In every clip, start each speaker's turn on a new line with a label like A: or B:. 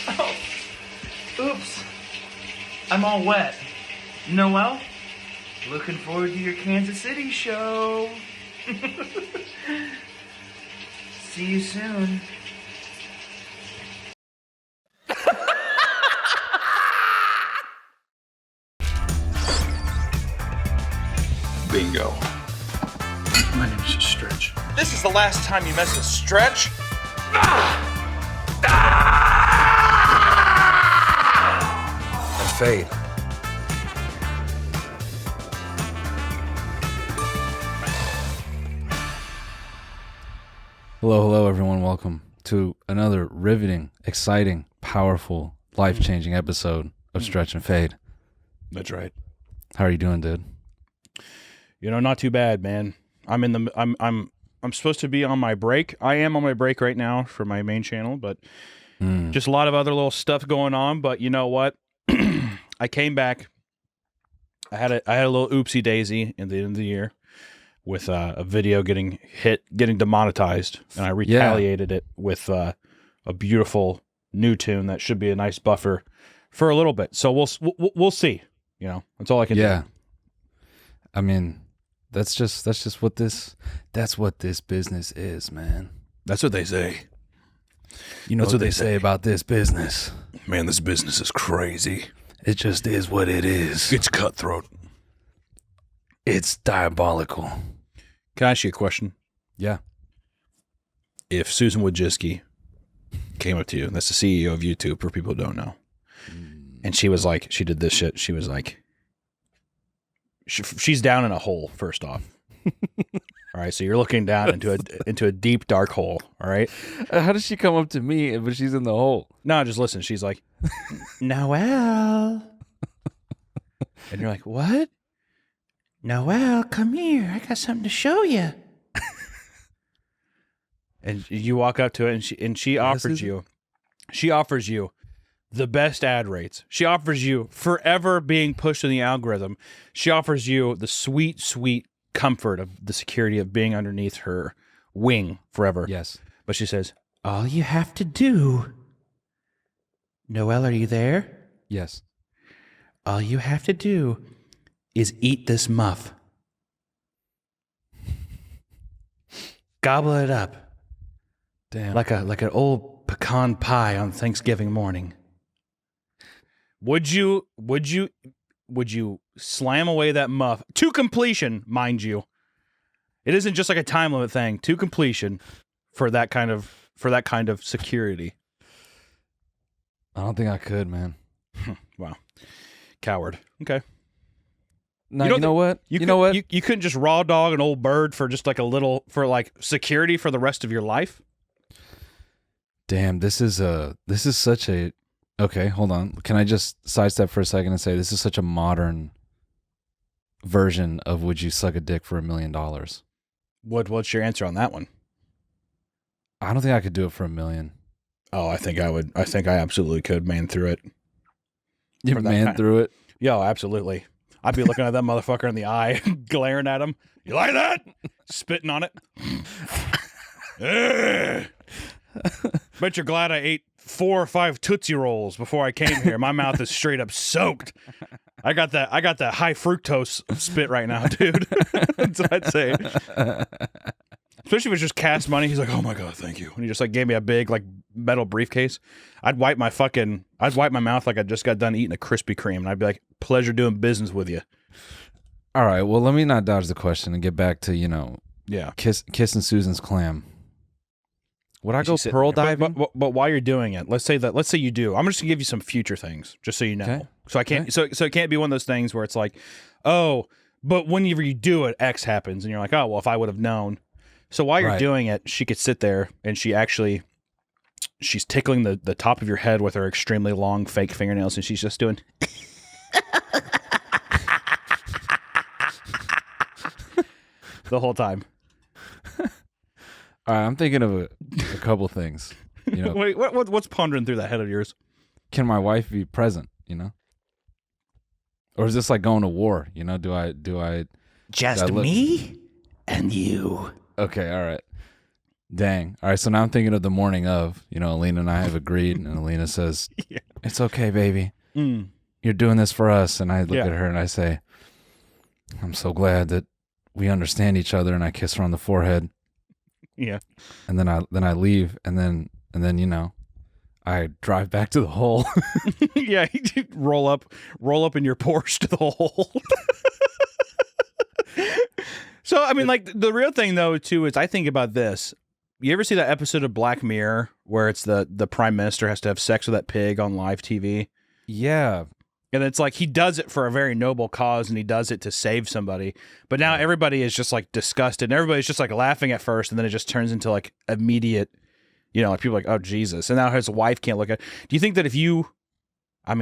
A: Oh, oops. I'm all wet. Noel, looking forward to your Kansas City show. See you soon.
B: Bingo. My name is Stretch.
A: This is the last time you mess with Stretch.
B: And Fade.
C: Hello, everyone. Welcome to another riveting, exciting, powerful, life-changing episode of Stretch and Fade.
B: That's right.
C: How are you doing, dude?
D: You know, not too bad, man. I'm supposed to be on my break. I am on my break right now for my main channel, but just a lot of other little stuff going on. But you know what? I came back. I had a little oopsie daisy in the end of the year with a video getting demonetized, and I retaliated it with a beautiful new tune that should be a nice buffer for a little bit. So we'll see. You know, that's all I can do.
C: Yeah. I mean, that's what this business is, man.
B: That's what they say.
C: You know what they say about this business.
B: Man, this business is crazy.
C: It just is what it is.
B: It's cutthroat.
C: It's diabolical.
D: Can I ask you a question?
C: Yeah.
D: If Susan Wojcicki came up to you, and that's the CEO of YouTube for people who don't know, and she was like, she did this shit. She was like, she's down in a hole, first off. All right, so you're looking down into a deep, dark hole, all right?
C: How does she come up to me but she's in the hole?
D: No, just listen. She's like, Noel. And you're like, what? Noel, come here. I got something to show you. And you walk up to it, and she offers you the best ad rates. She offers you forever being pushed in the algorithm. She offers you the sweet, sweet comfort of the security of being underneath her wing forever.
C: Yes.
D: But she says, all you have to do, Noel, are you there?
C: Yes.
D: All you have to do is eat this muff. Gobble it up.
C: Damn.
D: Like an old pecan pie on Thanksgiving morning. Would you slam away that muff to completion, mind you? It isn't just like a time limit thing, to completion for that kind of security.
C: I don't think I could, man.
D: Wow. Coward. Okay.
C: No, you know what?
D: You couldn't just raw dog an old bird for just like a little, for like security for the rest of your life?
C: Damn, this is such a... Okay, hold on. Can I just sidestep for a second and say this is such a modern version of would you suck a dick for $1 million?
D: What's your answer on that one?
C: I don't think I could do it for $1 million.
D: Oh, I think I would. I think I absolutely could man through it.
C: You man through it?
D: Yo, absolutely. I'd be looking at that motherfucker in the eye, glaring at him. You like that? Spitting on it. Bet you're glad I ate 4 or 5 Tootsie Rolls before I came here. My mouth is straight up soaked. I got that high fructose spit right now, dude. That's what I'd say. Especially if it's just cash money. He's like, oh my God, thank you. And he just like gave me a big like metal briefcase. I'd wipe my mouth like I just got done eating a Krispy Kreme. And I'd be like, pleasure doing business with you.
C: All right, well, let me not dodge the question and get back to, kissing Susan's clam. Would I go pearl diving?
D: But while you're doing it, let's say you do. I'm just gonna give you some future things, just so you know.
C: Okay.
D: So I can't. So it can't be one of those things where it's like, oh, but whenever you do it, X happens, and you're like, oh, well, if I would have known. So while you're doing it, she could sit there and she's tickling the top of your head with her extremely long fake fingernails, and she's just doing the whole time.
C: All right, I'm thinking of a couple things.
D: Wait, what's pondering through that head of yours?
C: Can my wife be present? Or is this like going to war? Do I
E: just me and you?
C: Okay, all right. Dang. All right, so now I'm thinking of the morning of, Aleena and I have agreed, and Aleena says,
D: Yeah.
C: It's okay, baby.
D: Mm.
C: You're doing this for us. And I look
D: Yeah.
C: at her and I say, I'm so glad that we understand each other, and I kiss her on the forehead.
D: Yeah.
C: And then I leave, and then I drive back to the hole.
D: Yeah, you roll up in your Porsche to the hole. So, I mean, like, the real thing, though, too, is I think about this. You ever see that episode of Black Mirror where it's the prime minister has to have sex with that pig on live TV?
C: Yeah.
D: And it's like he does it for a very noble cause, and he does it to save somebody. But now everybody is just, like, disgusted. And everybody's just, like, laughing at first, and then it just turns into, like, immediate, like, people are like, oh, Jesus. And now his wife can't look at it. Do you think that if you,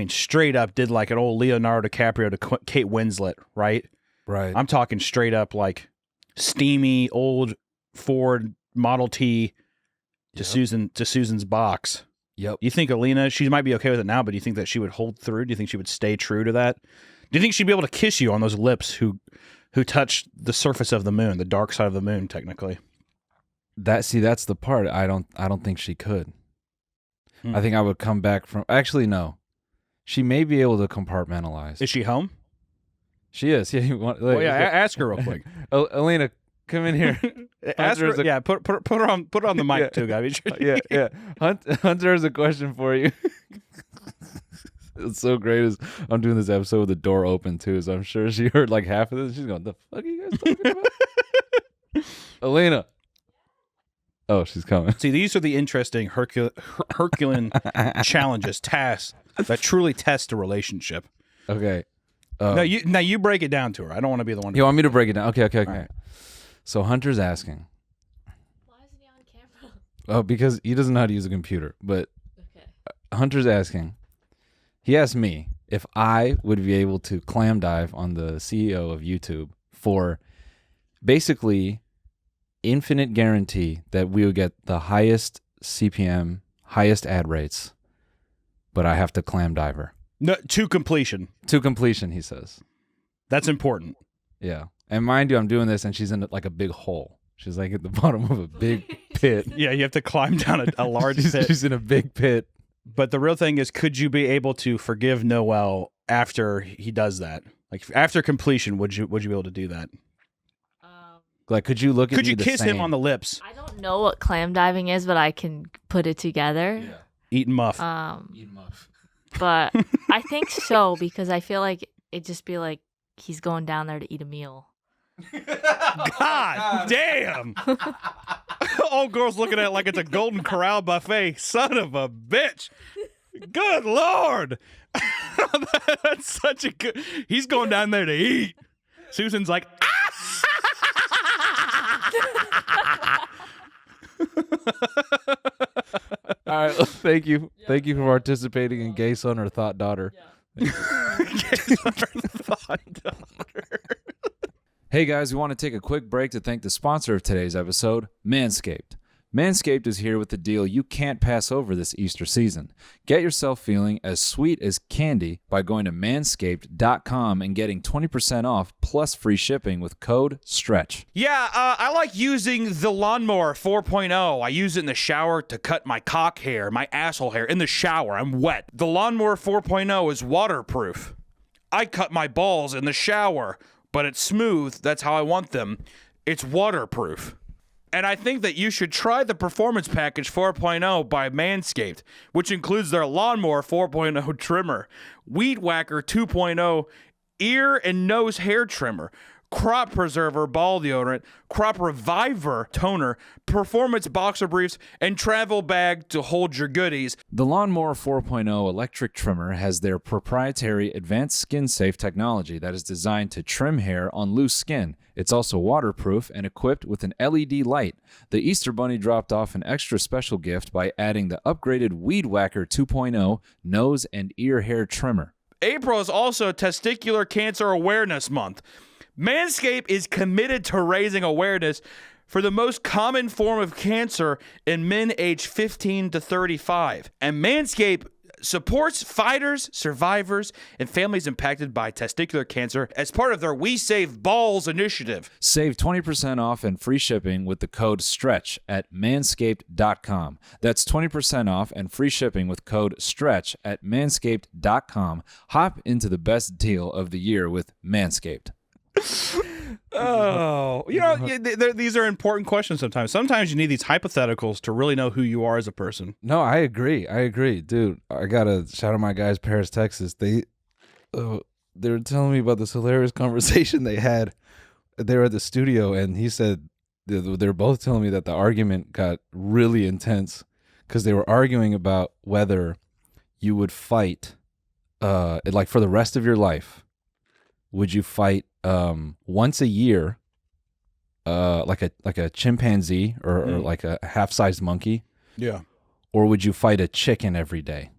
D: straight up did, like, an old Leonardo DiCaprio to Kate Winslet, right?
C: Right.
D: I'm talking straight up, like, steamy old Ford Model T to Susan's box.
C: Yep.
D: You think Aleena, she might be okay with it now, but do you think that she would hold through? Do you think she would stay true to that? Do you think she'd be able to kiss you on those lips who touch the surface of the moon, the dark side of the moon, technically?
C: That's the part. I don't think she could. I think I would come back from. Actually, no. She may be able to compartmentalize.
D: Is she home?
C: She is. Yeah.
D: Ask her real quick.
C: Aleena, come in here.
D: Ask her. Yeah, put her on the mic too, guys.
C: Yeah. Hunter has a question for you. It's so great as I'm doing this episode with the door open too, so I'm sure she heard like half of this. She's going, "The fuck are you guys talking about?" Aleena. Oh, she's coming.
D: See, these are the interesting Herculean challenges, tasks that truly test a relationship.
C: Okay.
D: Now you break it down to her. I don't want to be the one.
C: You want me to break it down? Okay.
D: Right.
C: So Hunter's asking.
E: Why isn't he on camera?
C: Oh, because he doesn't know how to use a computer. But
E: Okay.
C: Hunter's asking. He asked me if I would be able to clam dive on the CEO of YouTube for basically infinite guarantee that we would get the highest CPM, highest ad rates, but I have to clam dive her.
D: No, to completion.
C: To completion, he says.
D: That's important.
C: Yeah. And mind you, I'm doing this and she's in like a big hole. She's like at the bottom of a big pit.
D: Yeah, you have to climb down a large pit.
C: She's in a big pit.
D: But the real thing is, could you be able to forgive Noel after he does that? Like after completion, would you be able to do that?
C: Like, could you look at
D: Could
C: me
D: you
C: the
D: kiss him
C: same?
D: on the lips?
E: I don't know what clam diving is, but I can put it together.
C: Yeah.
D: Eat and muff.
C: Eat muff.
E: But I think so, because I feel like it'd just be like he's going down there to eat a meal.
D: God damn! Old girl's looking at it like it's a Golden Corral buffet. Son of a bitch! Good Lord! That's such a good. He's going down there to eat. Susan's like,
C: All right, thank you. Yeah. Thank you for participating in Gay Son or Thought Daughter.
D: Yeah.
C: Hey guys, we want to take a quick break to thank the sponsor of today's episode, Manscaped. Manscaped is here with the deal you can't pass over this Easter season. Get yourself feeling as sweet as candy by going to manscaped.com and getting 20% off plus free shipping with code STRETCH.
D: Yeah, I like using the Lawnmower 4.0. I use it in the shower to cut my cock hair, my asshole hair, in the shower. I'm wet. The Lawnmower 4.0 is waterproof. I cut my balls in the shower, but it's smooth. That's how I want them. It's waterproof. And I think that you should try the Performance Package 4.0 by Manscaped, which includes their Lawnmower 4.0 trimmer, Weed Whacker 2.0 ear and nose hair trimmer, Crop Preserver ball deodorant, Crop Reviver toner, Performance boxer briefs, and travel bag to hold your goodies.
C: The Lawnmower 4.0 electric trimmer has their proprietary advanced skin-safe technology that is designed to trim hair on loose skin. It's also waterproof and equipped with an LED light. The Easter Bunny dropped off an extra special gift by adding the upgraded Weed Whacker 2.0 nose and ear hair trimmer.
D: April is also Testicular Cancer Awareness Month. Manscaped is committed to raising awareness for the most common form of cancer in men aged 15 to 35. And Manscaped supports fighters, survivors, and families impacted by testicular cancer as part of their We Save Balls initiative.
F: Save 20% off and free shipping with the code STRETCH at manscaped.com. That's 20% off and free shipping with code STRETCH at manscaped.com. Hop into the best deal of the year with Manscaped.
D: Oh, these are important questions sometimes. Sometimes you need these hypotheticals to really know who you are as a person.
C: No, I agree, dude. I gotta shout out my guys, Paris, Texas. They were telling me about this hilarious conversation they had. They were at the studio, and he said they were both telling me that the argument got really intense because they were arguing about whether you would fight, like for the rest of your life. Would you fight once a year, like a chimpanzee or like a half-sized monkey?
D: Yeah.
C: Or would you fight a chicken every day?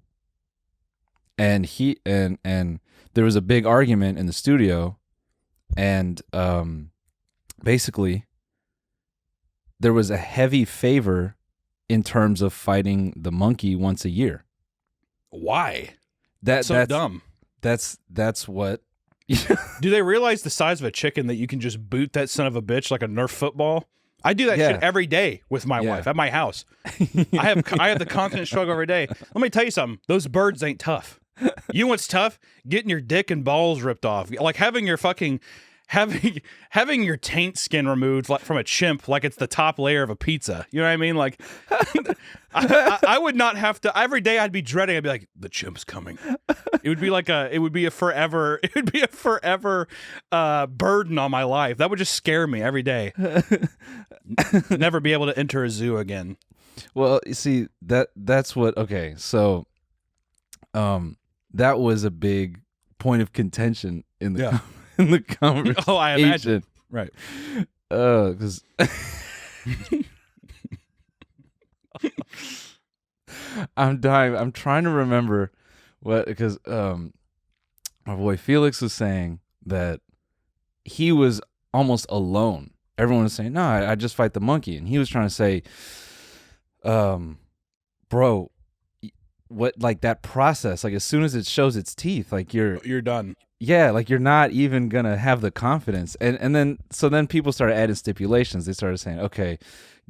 C: And and there was a big argument in the studio, and basically there was a heavy favor in terms of fighting the monkey once a year.
D: Why?
C: That's
D: dumb.
C: That's what.
D: Do they realize the size of a chicken that you can just boot that son of a bitch like a Nerf football? I do that shit every day with my wife at my house. I have the constant struggle every day. Let me tell you something. Those birds ain't tough. You know what's tough? Getting your dick and balls ripped off. Like having your fucking having your taint skin removed like from a chimp, like it's the top layer of a pizza. You know what I mean? Like I would not have to. Every day I'd be dreading. I'd be like, the chimp's coming. It would be a forever burden on my life. That would just scare me every day. Never be able to enter a zoo again.
C: Well, you see that's what. Okay, so that was a big point of contention in the in the conversation.
D: Oh, I imagine. Right.
C: Because I'm dying. I'm trying to remember because my boy Felix was saying that he was almost alone. Everyone was saying, "No, I just fight the monkey," and he was trying to say, "Bro, what like that process? Like as soon as it shows its teeth, like you're
D: done."
C: Yeah, like you're not even gonna have the confidence, and then people started adding stipulations. They started saying, "Okay,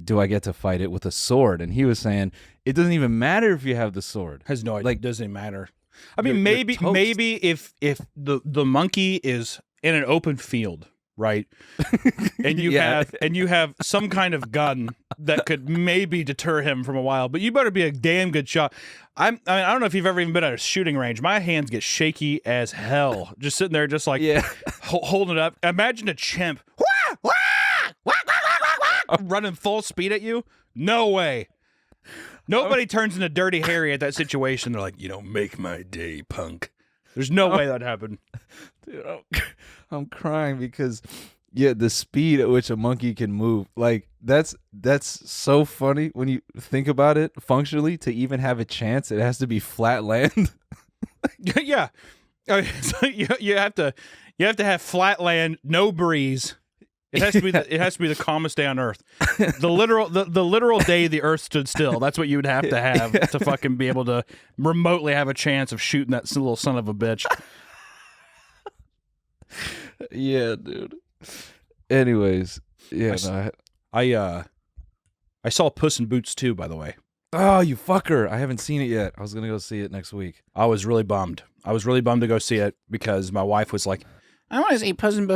C: do I get to fight it with a sword?" And he was saying, "It doesn't even matter if you have the sword.
D: Has no idea.
C: Like,
D: it doesn't matter." I mean, maybe if the monkey is in an open field, right, and you have some kind of gun that could maybe deter him from a while, but you better be a damn good shot. I mean, I don't know if you've ever even been at a shooting range. My hands get shaky as hell, just sitting there, just like holding it up. Imagine a chimp running full speed at you. No way. Nobody turns into Dirty Harry at that situation. They're like, make my day, punk. There's no way that'd happen.
C: Dude, I'm crying because the speed at which a monkey can move, like that's so funny when you think about it functionally. To even have a chance, it has to be flat land.
D: Yeah. So you have to have flat land, no breeze. It has to be the calmest day on earth. The literal day the earth stood still. That's what you would have to fucking be able to remotely have a chance of shooting that little son of a bitch.
C: Yeah, dude. Anyways,
D: I saw Puss in Boots 2, by the way.
C: Oh, you fucker. I haven't seen it yet. I was going to go see it next week.
D: I was really bummed. To go see it because my wife was like, I want to see Puss in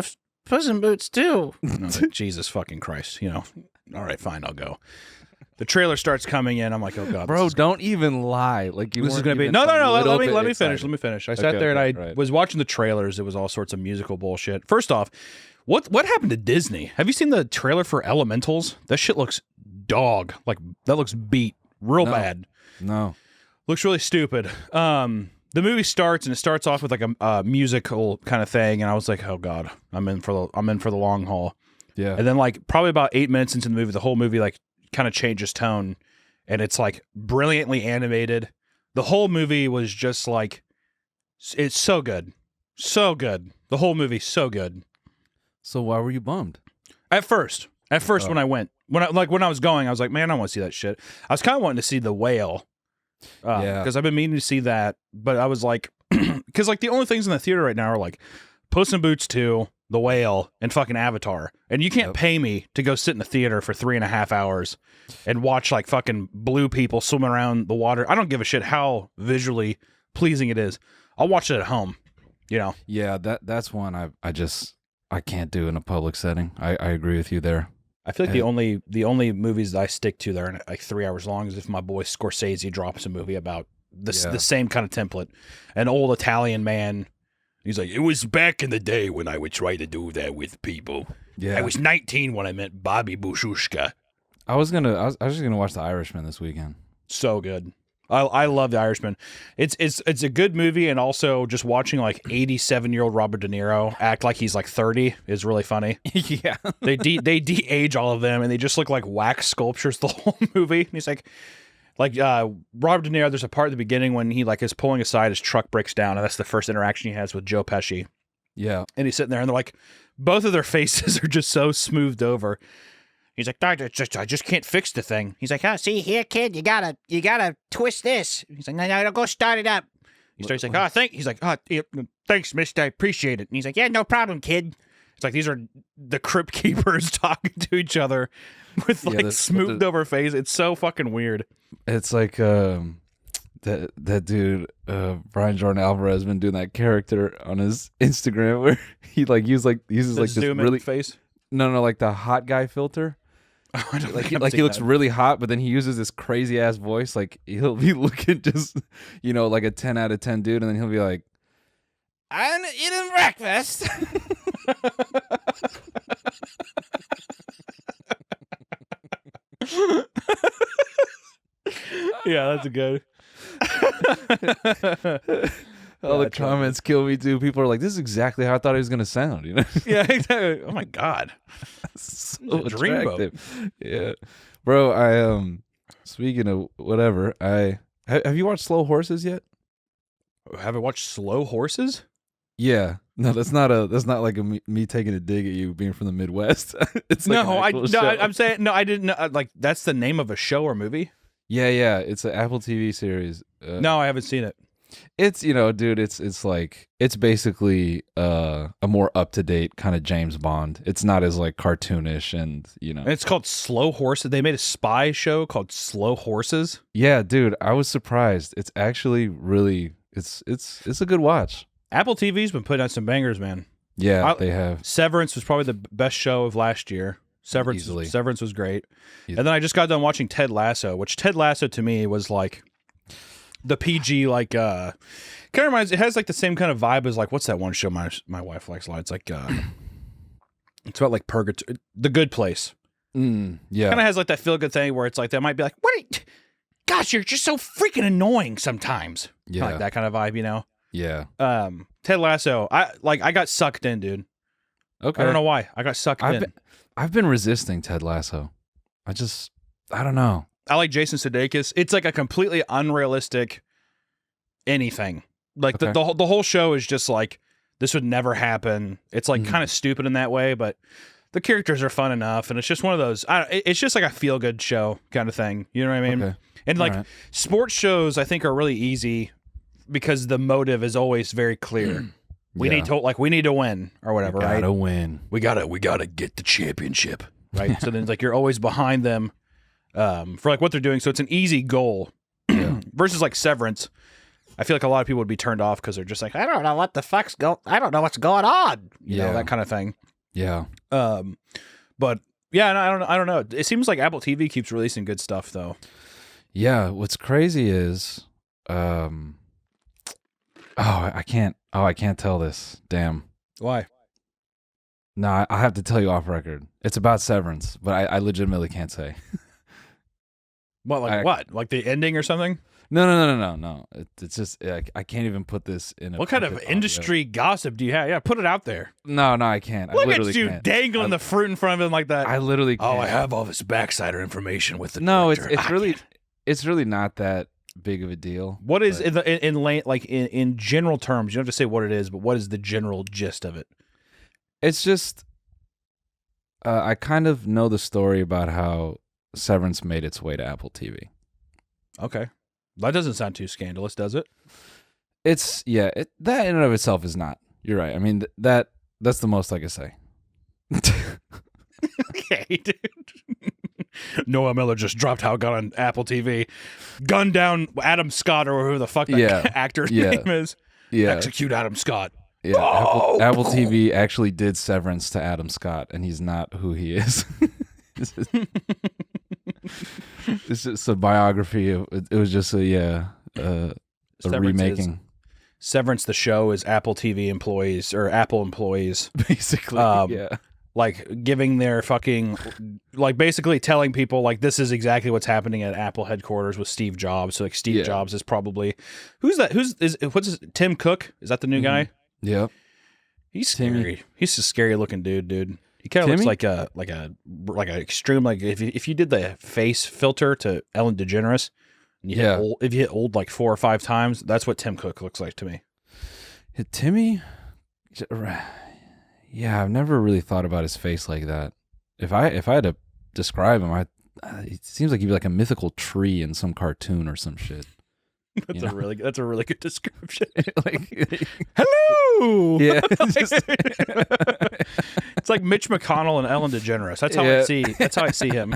D: Boots 2. And I was like, Jesus fucking Christ. All right, fine, I'll go. The trailer starts coming in. I'm like, oh God.
C: Bro, don't even lie. Like you
D: this is going to be... No. Let me finish. I sat there and I was watching the trailers. It was all sorts of musical bullshit. First off, what happened to Disney? Have you seen the trailer for Elementals? That shit looks dog. Like, that looks beat real bad.
C: No.
D: Looks really stupid. The movie starts and it starts off with like a musical kind of thing, and I was like, "Oh God, I'm in for the long haul."
C: Yeah.
D: And then like probably about 8 minutes into the movie, the whole movie like kind of changes tone, and it's like brilliantly animated. The whole movie was just like, it's so good, so good. The whole movie so good.
C: So why were you bummed?
D: At first, when I was going, I was like, man, I want to see that shit. I was kind of wanting to see The Whale.
C: Yeah.
D: Because I've been meaning to see that, but I was like, because like the only things in the theater right now are like Puss in Boots 2, The Whale, and fucking Avatar. And you can't pay me to go sit in a theater for 3.5 hours and watch like fucking blue people swimming around the water. I don't give a shit how visually pleasing it is. I'll watch it at home, you know?
C: Yeah, that's one I can't do in a public setting. I agree with you there.
D: I feel like the only movies that I stick to that are like 3 hours long is if my boy Scorsese drops a movie about the same kind of template. An old Italian man. He's like, it was back in the day when I would try to do that with people.
C: Yeah.
D: I was 19 when I met Bobby Bushushka.
C: I was just gonna watch The Irishman this weekend.
D: So good. I love The Irishman. It's a good movie, and also just watching like 87-year-old Robert De Niro act like he's like 30 is really funny.
C: Yeah.
D: They de-age all of them, and they just look like wax sculptures the whole movie. And he's like Robert De Niro, there's a part at the beginning when he like is pulling aside, his truck breaks down, and that's the first interaction he has with Joe Pesci.
C: Yeah.
D: And he's sitting there, and they're like, both of their faces are just so smoothed over. He's like, I just can't fix the thing. He's like, oh, see here, kid, you gotta twist this. He's like, no, go start it up. He's like, oh, he's like, oh, thanks, mister, I appreciate it. And he's like, yeah, no problem, kid. It's like these are the crypt keepers talking to each other with like smoothed over face. It's so fucking weird.
C: It's like that dude Brian Jordan Alvarez been doing that character on his Instagram where he like uses like this really
D: face.
C: No, like the hot guy filter. Like he looks really hot, but then he uses this crazy ass voice. Like he'll be looking just, like a 10 out of 10 dude, and then he'll be like, "I'm eating breakfast."
D: Yeah, that's good.
C: All the comments kill me too. People are like, "This is exactly how I thought he was gonna sound."
D: Yeah, exactly. Oh my god,
C: so
D: dreamboat.
C: Yeah, bro. Speaking of whatever, have you watched Slow Horses yet?
D: Have I watched Slow Horses?
C: Yeah, no, that's not like me taking a dig at you being from the Midwest. It's like
D: I'm saying no. I didn't know. Like that's the name of a show or movie.
C: Yeah, it's an Apple TV series.
D: No, I haven't seen it.
C: It's dude, it's like it's basically a more up to date kind of James Bond. It's not as like cartoonish and
D: And it's called Slow Horses. They made a spy show called Slow Horses.
C: Yeah, dude, I was surprised. It's actually really it's a good watch.
D: Apple TV's been putting out some bangers, man.
C: Yeah, they have.
D: Severance was probably the best show of last year. Severance was great. And then I just got done watching Ted Lasso, which Ted Lasso to me was like the PG, like kind of reminds. It has like the same kind of vibe as like what's that one show my wife likes a lot. It's like it's about like purgatory, The Good Place.
C: Yeah,
D: kind of has like that feel good thing where it's like they might be like, gosh, you're just so freaking annoying sometimes.
C: Yeah,
D: like that kind of vibe,
C: Yeah.
D: Ted Lasso. I got sucked in, dude.
C: Okay.
D: I don't know why. I got sucked in.
C: I've been resisting Ted Lasso. I don't know.
D: I like Jason Sudeikis. It's like a completely unrealistic anything. Like the whole show is just like this would never happen. It's like kind of stupid in that way, but the characters are fun enough, and it's just one of those. It's just like a feel good show kind of thing. You know what I mean?
C: Okay.
D: And like sports shows, I think are really easy because the motive is always very clear. We need to win or whatever.
C: We gotta
D: right?
C: win.
B: We gotta get the championship.
D: Right. So then like you're always behind them for like what they're doing. So it's an easy goal versus like Severance. I feel like a lot of people would be turned off because they're just like, I don't know what the fuck's I don't know what's going on. You know, that kind of thing.
C: Yeah.
D: But yeah, I don't know. It seems like Apple TV keeps releasing good stuff though.
C: Yeah. What's crazy is, I can't tell this. Damn.
D: Why?
C: No, I have to tell you off record. It's about Severance, but I legitimately can't say.
D: What? Like what? Like the ending or something?
C: No. It's just I can't even put this in.
D: What kind of industry gossip do you have? Yeah, put it out there.
C: No, I can't.
D: Look
C: I
D: at you
C: can't.
D: dangling the fruit in front of him like that.
C: I literally can't.
B: Oh, I have all this backsider information with the
C: No,
B: director.
C: it's really not that big of a deal.
D: What is in general terms? You don't have to say what it is, but what is the general gist of it?
C: It's just I kind of know the story about how Severance made its way to Apple TV.
D: Okay. That doesn't sound too scandalous, does it?
C: It's that in and of itself is not. You're right. I mean that's the most I can say.
D: Okay, dude. Noel Miller just dropped how it got on Apple TV. Gunned down Adam Scott or whoever the fuck that actor's name is.
C: Yeah.
D: Execute Adam Scott.
C: Yeah. Apple TV actually did Severance to Adam Scott, and he's not who he is. It's just a biography. It was just a remaking.
D: Severance, the show, is Apple TV employees or Apple employees.
C: Basically,
D: like giving their fucking, like basically telling people like this is exactly what's happening at Apple headquarters with Steve Jobs. So like Steve Jobs is probably what's his, Tim Cook? Is that the new guy?
C: Yep.
D: He's scary. Timmy. He's a scary looking dude. He kind of looks like a extreme, like if you did the face filter to Ellen DeGeneres, and if you hit old like 4 or 5 times, that's what Tim Cook looks like to me.
C: Timmy, yeah, I've never really thought about his face like that. If I had to describe him, it seems like he'd be like a mythical tree in some cartoon or some shit.
D: That's a really good description.
C: Like,
D: hello.
C: Yeah.
D: It's like Mitch McConnell and Ellen DeGeneres. That's how I see him.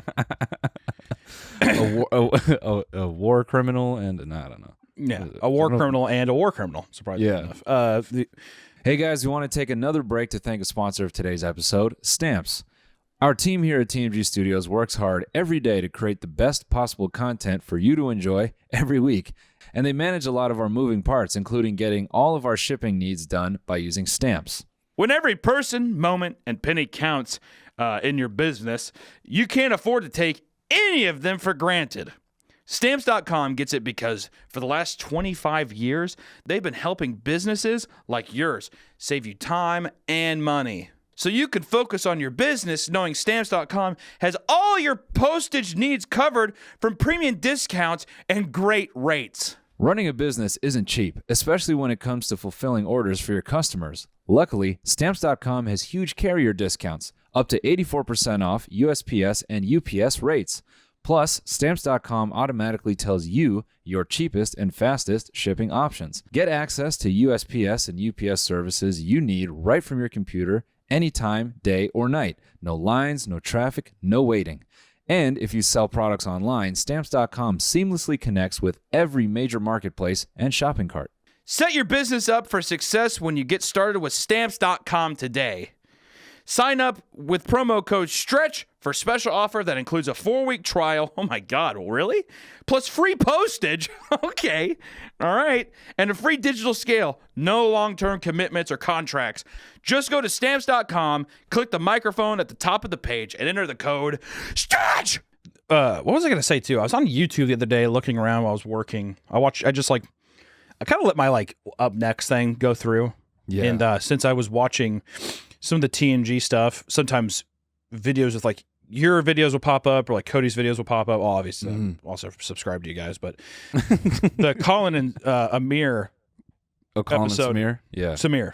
C: a war criminal and I don't know.
D: Yeah, a war criminal and a war criminal. Surprisingly enough.
F: Hey guys, we want to take another break to thank a sponsor of today's episode, Stamps. Our team here at TMG Studios works hard every day to create the best possible content for you to enjoy every week. And they manage a lot of our moving parts, including getting all of our shipping needs done by using Stamps.
D: When every person, moment, and penny counts in your business, you can't afford to take any of them for granted. Stamps.com gets it because for the last 25 years, they've been helping businesses like yours save you time and money. So you can focus on your business knowing Stamps.com has all your postage needs covered from premium discounts and great rates.
F: Running a business isn't cheap, especially when it comes to fulfilling orders for your customers. Luckily, Stamps.com has huge carrier discounts, up to 84% off USPS and UPS rates. Plus, Stamps.com automatically tells you your cheapest and fastest shipping options. Get access to USPS and UPS services you need right from your computer, anytime, day or night. No lines, no traffic, no waiting. And if you sell products online, Stamps.com seamlessly connects with every major marketplace and shopping cart.
D: Set your business up for success when you get started with Stamps.com today. Sign up with promo code STRETCH for a special offer that includes a 4-week trial. Oh my God, really? Plus free postage. Okay. All right. And a free digital scale. No long-term commitments or contracts. Just go to Stamps.com, click the microphone at the top of the page, and enter the code STRETCH! What was I going to say, too? I was on YouTube the other day looking around while I was working. I kind of let my, up next thing go through.
C: Yeah.
D: And since I was watching some of the TNG stuff, sometimes videos with your videos will pop up or Cody's videos will pop up. Well, obviously, I'm also subscribe to you guys, but the Colin and Amir episode.
C: Samir? Yeah.
D: Samir.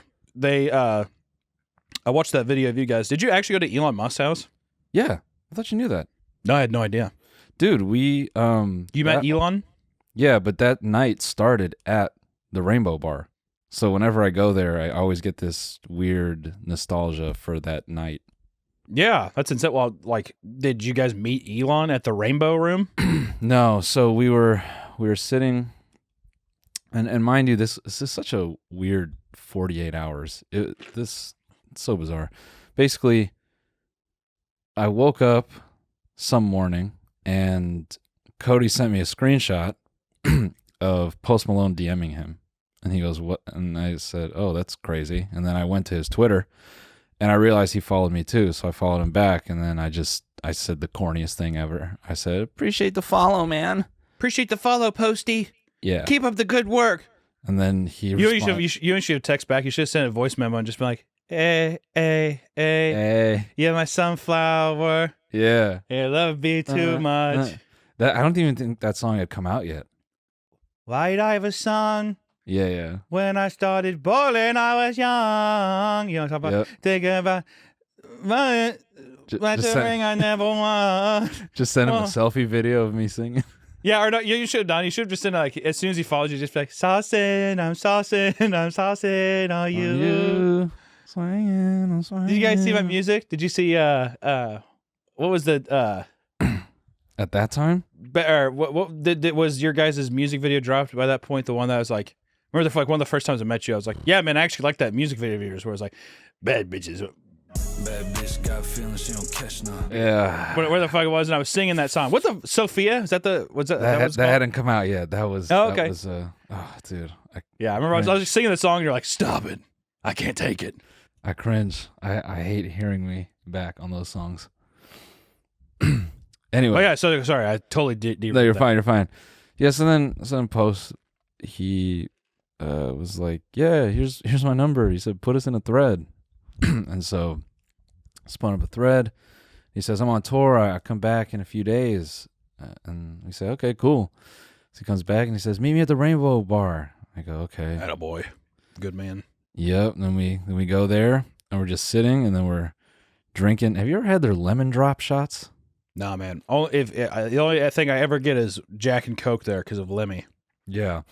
D: I watched that video of you guys. Did you actually go to Elon Musk's house?
C: Yeah. I thought you knew that.
D: No, I had no idea.
C: Dude, we
D: You met Elon?
C: Yeah, but that night started at the Rainbow Bar. So whenever I go there, I always get this weird nostalgia for that night.
D: Yeah, that's insane. Well, did you guys meet Elon at the Rainbow Room?
C: No, so we were sitting, and mind you, this is such a weird 48 hours. It's so bizarre. Basically, I woke up some morning and Cody sent me a screenshot of Post Malone DMing him. And he goes, what? And I said, oh, that's crazy. And then I went to his Twitter and I realized he followed me too. So I followed him back. And then I said the corniest thing ever. I said, appreciate the follow, man.
D: Appreciate the follow, Posty.
C: Yeah.
D: Keep up the good work.
C: And then he
D: You should have text back. You should have sent a voice memo and just been like, hey, you're my sunflower.
C: Yeah.
D: I love you too much.
C: I don't even think that song had come out yet.
D: White I have a song.
C: Yeah.
D: When I started bowling, I was young. You know what I'm talking about? Thinking about that's the ring I never won.
C: Just send him a selfie video of me singing.
D: Yeah, or no, you should have done. You should have just done like as soon as he follows you, just be like, saucing, I'm saucing on you.
C: Swinging, I'm swinging.
D: Did you guys see my music? Did you see what was the
C: At that time?
D: or what was your guys' music video dropped by that point? The one that was like, remember like one of the first times I met you, I was like, yeah, man, I actually like that music video of yours where it's like, bad bitches.
B: Bad bitch got feelings she don't catch now.
C: Yeah.
D: Where the fuck it was, and I was singing that song. What the Sophia? Is that the was that
C: That
D: was
C: hadn't come out yet. That was
D: Oh, okay.
C: That was, oh, dude.
D: Yeah, I remember I was just singing the song, and you're like, stop it, I can't take it.
C: I cringe. I hate hearing me back on those songs. Anyway.
D: Oh yeah, so sorry, I totally did.
C: No, you're fine. You're fine. Yeah. So then Post, he was like, "Yeah, here's my number." He said, "Put us in a thread," and so spun up a thread. He says, "I'm on tour. I come back in a few days," and we say, "Okay, cool." So he comes back and he says, "Meet me at the Rainbow Bar." I go, "Okay."
D: Attaboy. Good man.
C: Yep. Then we go there and we're just sitting and then we're drinking. Have you ever had their lemon drop shots?
D: Nah, man. The only thing I ever get is Jack and Coke there because of Lemmy.
C: Yeah.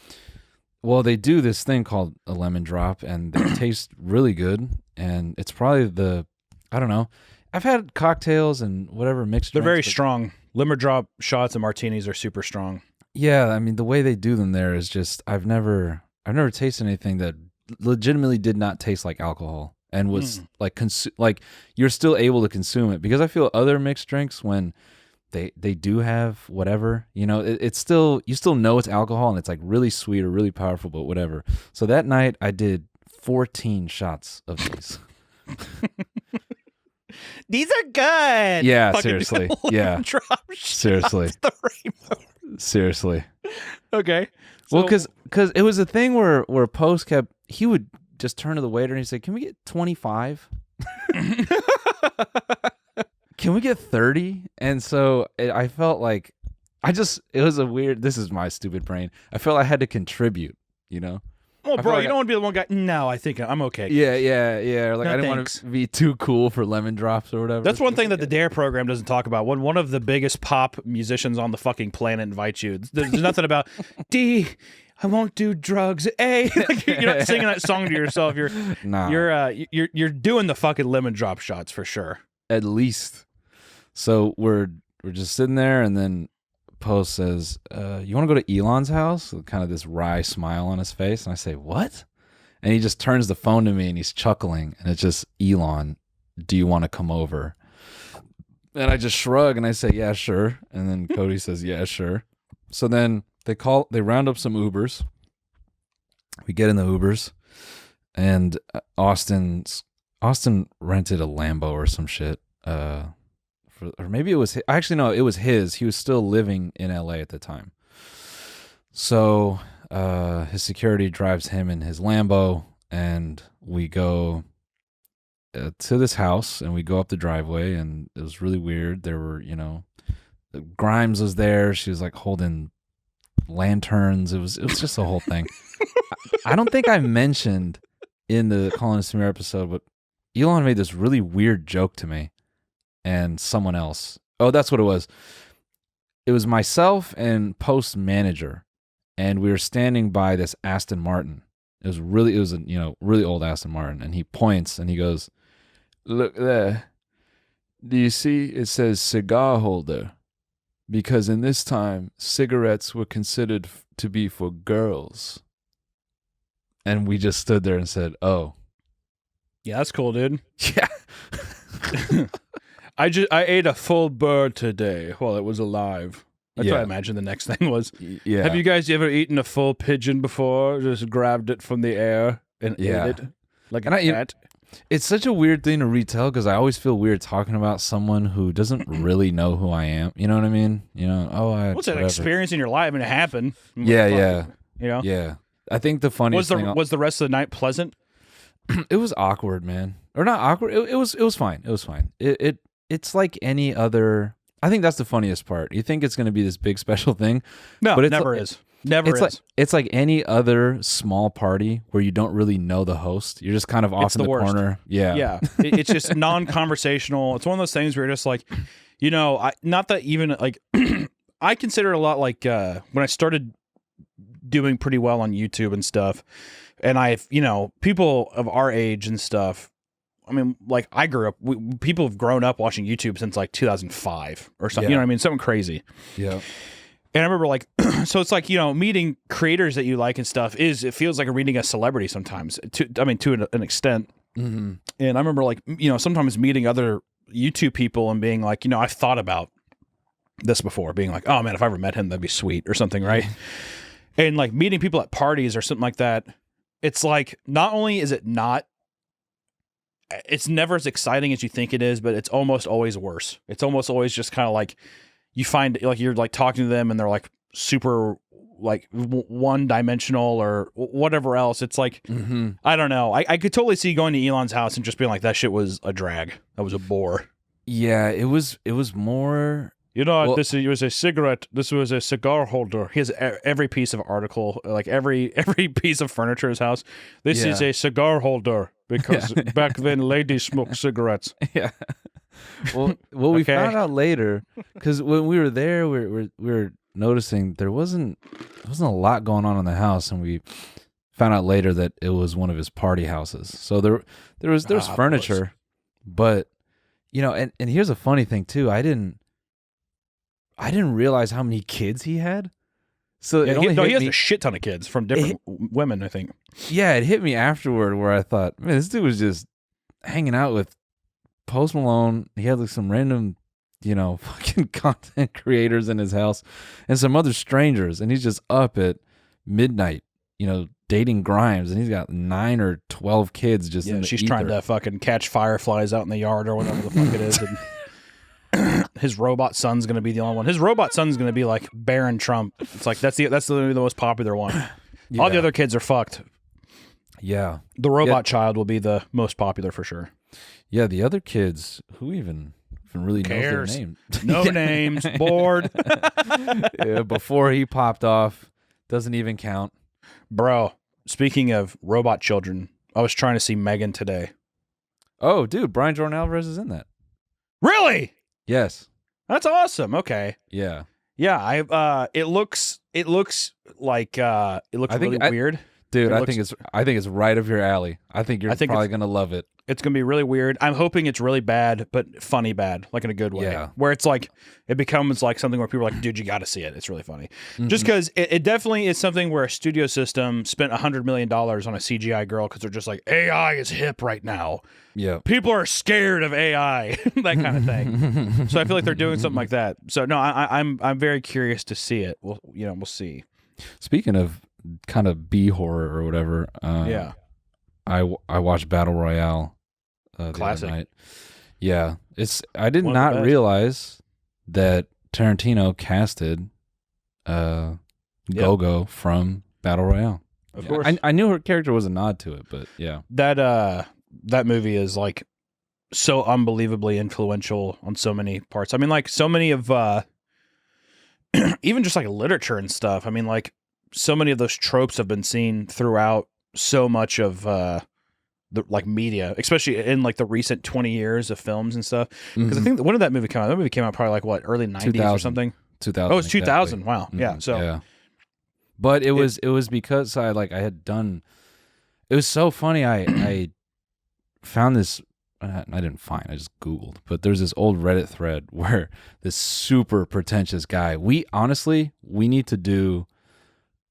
C: Well, they do this thing called a lemon drop, and they taste really good. And it's probably I don't know. I've had cocktails and whatever mixed
D: They're
C: drinks,
D: very
C: but-
D: strong. Lemon drop shots and martinis are super strong.
C: Yeah, I mean the way they do them there is just I've never tasted anything that legitimately did not taste like alcohol and was like you're still able to consume it, because I feel other mixed drinks when they do have whatever, it's still, you still know it's alcohol and it's like really sweet or really powerful, but whatever. So that night I did 14 shots of these.
D: These are good.
C: Yeah,
D: Fucking
C: seriously.
D: lemon
C: Yeah.
D: drop shots,
C: Seriously.
D: the rainbow.
C: Seriously.
D: Okay.
C: Well, because it was a thing where Post he would just turn to the waiter and he'd say, "Can we get 25? Can we get 30? And so I felt like it was a weird, this is my stupid brain. I felt I had to contribute,
D: Well,
C: I
D: bro,
C: feel like
D: you don't want to be the one guy. No, I think I'm okay.
C: Yeah. Like
D: No,
C: I didn't want
D: thanks.
C: to be too cool for lemon drops or whatever.
D: That's one thing that the Dare program doesn't talk about. When one of the biggest pop musicians on the fucking planet invites you, there's nothing about D. I won't do drugs. A. Like, you're not singing that song to yourself.
C: Nah.
D: You're doing the fucking lemon drop shots for sure.
C: At least. So we're just sitting there, and then Post says, "You want to go to Elon's house?" With kind of this wry smile on his face, and I say, "What?" And he just turns the phone to me, and he's chuckling, and it's just, "Elon, do you want to come over?" And I just shrug, and I say, "Yeah, sure." And then Cody says, "Yeah, sure." So then they round up some Ubers. We get in the Ubers, and Austin rented a Lambo or some shit. Or maybe it was actually no, it was his. He was still living in LA at the time. So his security drives him in his Lambo, and we go to this house, and we go up the driveway, and it was really weird. There were, Grimes was there. She was like holding lanterns. It was just a whole thing. I don't think I mentioned in the Colin and Samir episode, but Elon made this really weird joke to me and someone else. Oh, that's what it was. It was myself and Post manager, and we were standing by this Aston Martin. It was a really old Aston Martin, and he points and he goes, "Look there. Do you see it says cigar holder? Because in this time, cigarettes were considered to be for girls." And we just stood there and said, "Oh."
D: Yeah, that's cool, dude.
C: Yeah.
D: I ate a full bird today while it was alive. That's what I imagine the next thing was.
C: Yeah.
D: Have you guys ever eaten a full pigeon before? Just grabbed it from the air and ate it like a cat?
C: It's such a weird thing to retell, because I always feel weird talking about someone who doesn't really know who I am. You know what I mean?
D: What's an experience in your life? And it happened.
C: Yeah.
D: Yeah.
C: I think the funniest thing
D: was the rest of the night pleasant?
C: it was awkward, man. Or not awkward. It was fine. It was fine. It's like any other. I think that's the funniest part. You think it's going to be this big special thing,
D: No,
C: but
D: it never is. Never is.
C: It's like any other small party where you don't really know the host. You're just kind of off
D: It's
C: in the
D: the worst.
C: corner. Yeah.
D: Yeah. It's just non-conversational. It's one of those things where you're just like, not that even like I consider it a lot like when I started doing pretty well on YouTube and stuff, and people of our age and stuff. I mean, like I grew up. People have grown up watching YouTube since like 2005 or something.
C: Yeah.
D: You know what I mean? Something crazy.
C: Yeah.
D: And I remember like, so it's like, meeting creators that you like and stuff it feels like reading a celebrity sometimes. To an extent.
C: Mm-hmm.
D: And I remember like, sometimes meeting other YouTube people and being like, I've thought about this before, being like, oh man, if I ever met him, that'd be sweet or something, right? And like meeting people at parties or something like that, it's like, not only is it's never as exciting as you think it is, but it's almost always worse. It's almost always just kind of like you find like you're like talking to them and they're like super like one-dimensional or whatever else. It's like, I don't know. I could totally see going to Elon's house and just being like, that shit was a drag. That was a bore.
C: Yeah, it was more.
D: This was a cigarette. This was a cigar holder. He has every piece of article, like every piece of furniture in his house. This is a cigar holder because back then ladies smoked cigarettes.
C: Yeah. Well, we found out later because when we were there, we were noticing there wasn't a lot going on in the house, and we found out later that it was one of his party houses. So there was furniture, but and here's a funny thing too. I didn't realize how many kids he had. So
D: he has a shit ton of kids from different women, I think.
C: Yeah, it hit me afterward where I thought, man, this dude was just hanging out with Post Malone. He had like some random, fucking content creators in his house and some other strangers. And he's just up at midnight, dating Grimes. And he's got 9 or 12 kids just in the
D: she's
C: ether.
D: trying to fucking catch fireflies out in the yard or whatever the fuck it is. And his robot son's going to be the only one. His robot son's going to be like Baron Trump. It's like, that's the most popular one. Yeah. All the other kids are fucked.
C: Yeah.
D: The robot child will be the most popular for sure.
C: Yeah, the other kids, who even really knows their name?
D: No names, bored.
C: Yeah, before he popped off, doesn't even count.
D: Bro, speaking of robot children, I was trying to see Megan today.
C: Oh, dude, Brian Jordan Alvarez is in that.
D: Really?
C: Yes.
D: That's awesome. Okay.
C: Yeah.
D: Yeah, it looks like really weird.
C: Dude, I think it's right up your alley. I think you're probably going to love it.
D: It's going to be really weird. I'm hoping it's really bad, but funny bad, like in a good way.
C: Yeah.
D: Where it's like, it becomes like something where people are like, dude, you got to see it. It's really funny. Just because it definitely is something where a studio system spent $100 million on a CGI girl because they're just like, AI is hip right now.
C: Yeah.
D: People are scared of AI, that kind of thing. So I feel like they're doing something like that. So no, I'm very curious to see it. We'll see.
C: Speaking of kind of B horror or whatever, I watched Battle Royale.
D: Classic.
C: The other night. Yeah, I did not realize that Tarantino casted Gogo from Battle Royale.
D: Of course.
C: I knew her character was a nod to it, but yeah.
D: That movie is like so unbelievably influential on so many parts. I mean, like so many of even just like literature and stuff. I mean, like so many of those tropes have been seen throughout so much of the like media, especially in like the recent 20 years of films and stuff. Because I think when did that movie come out? That movie came out probably like what, early 90s or something?
C: 2000.
D: Oh, it's 2000.
C: Exactly.
D: Wow. Yeah. So
C: yeah. But it was because I had done. It was so funny. I found this. I didn't find. I just Googled. But there's this old Reddit thread where this super pretentious guy. We need to do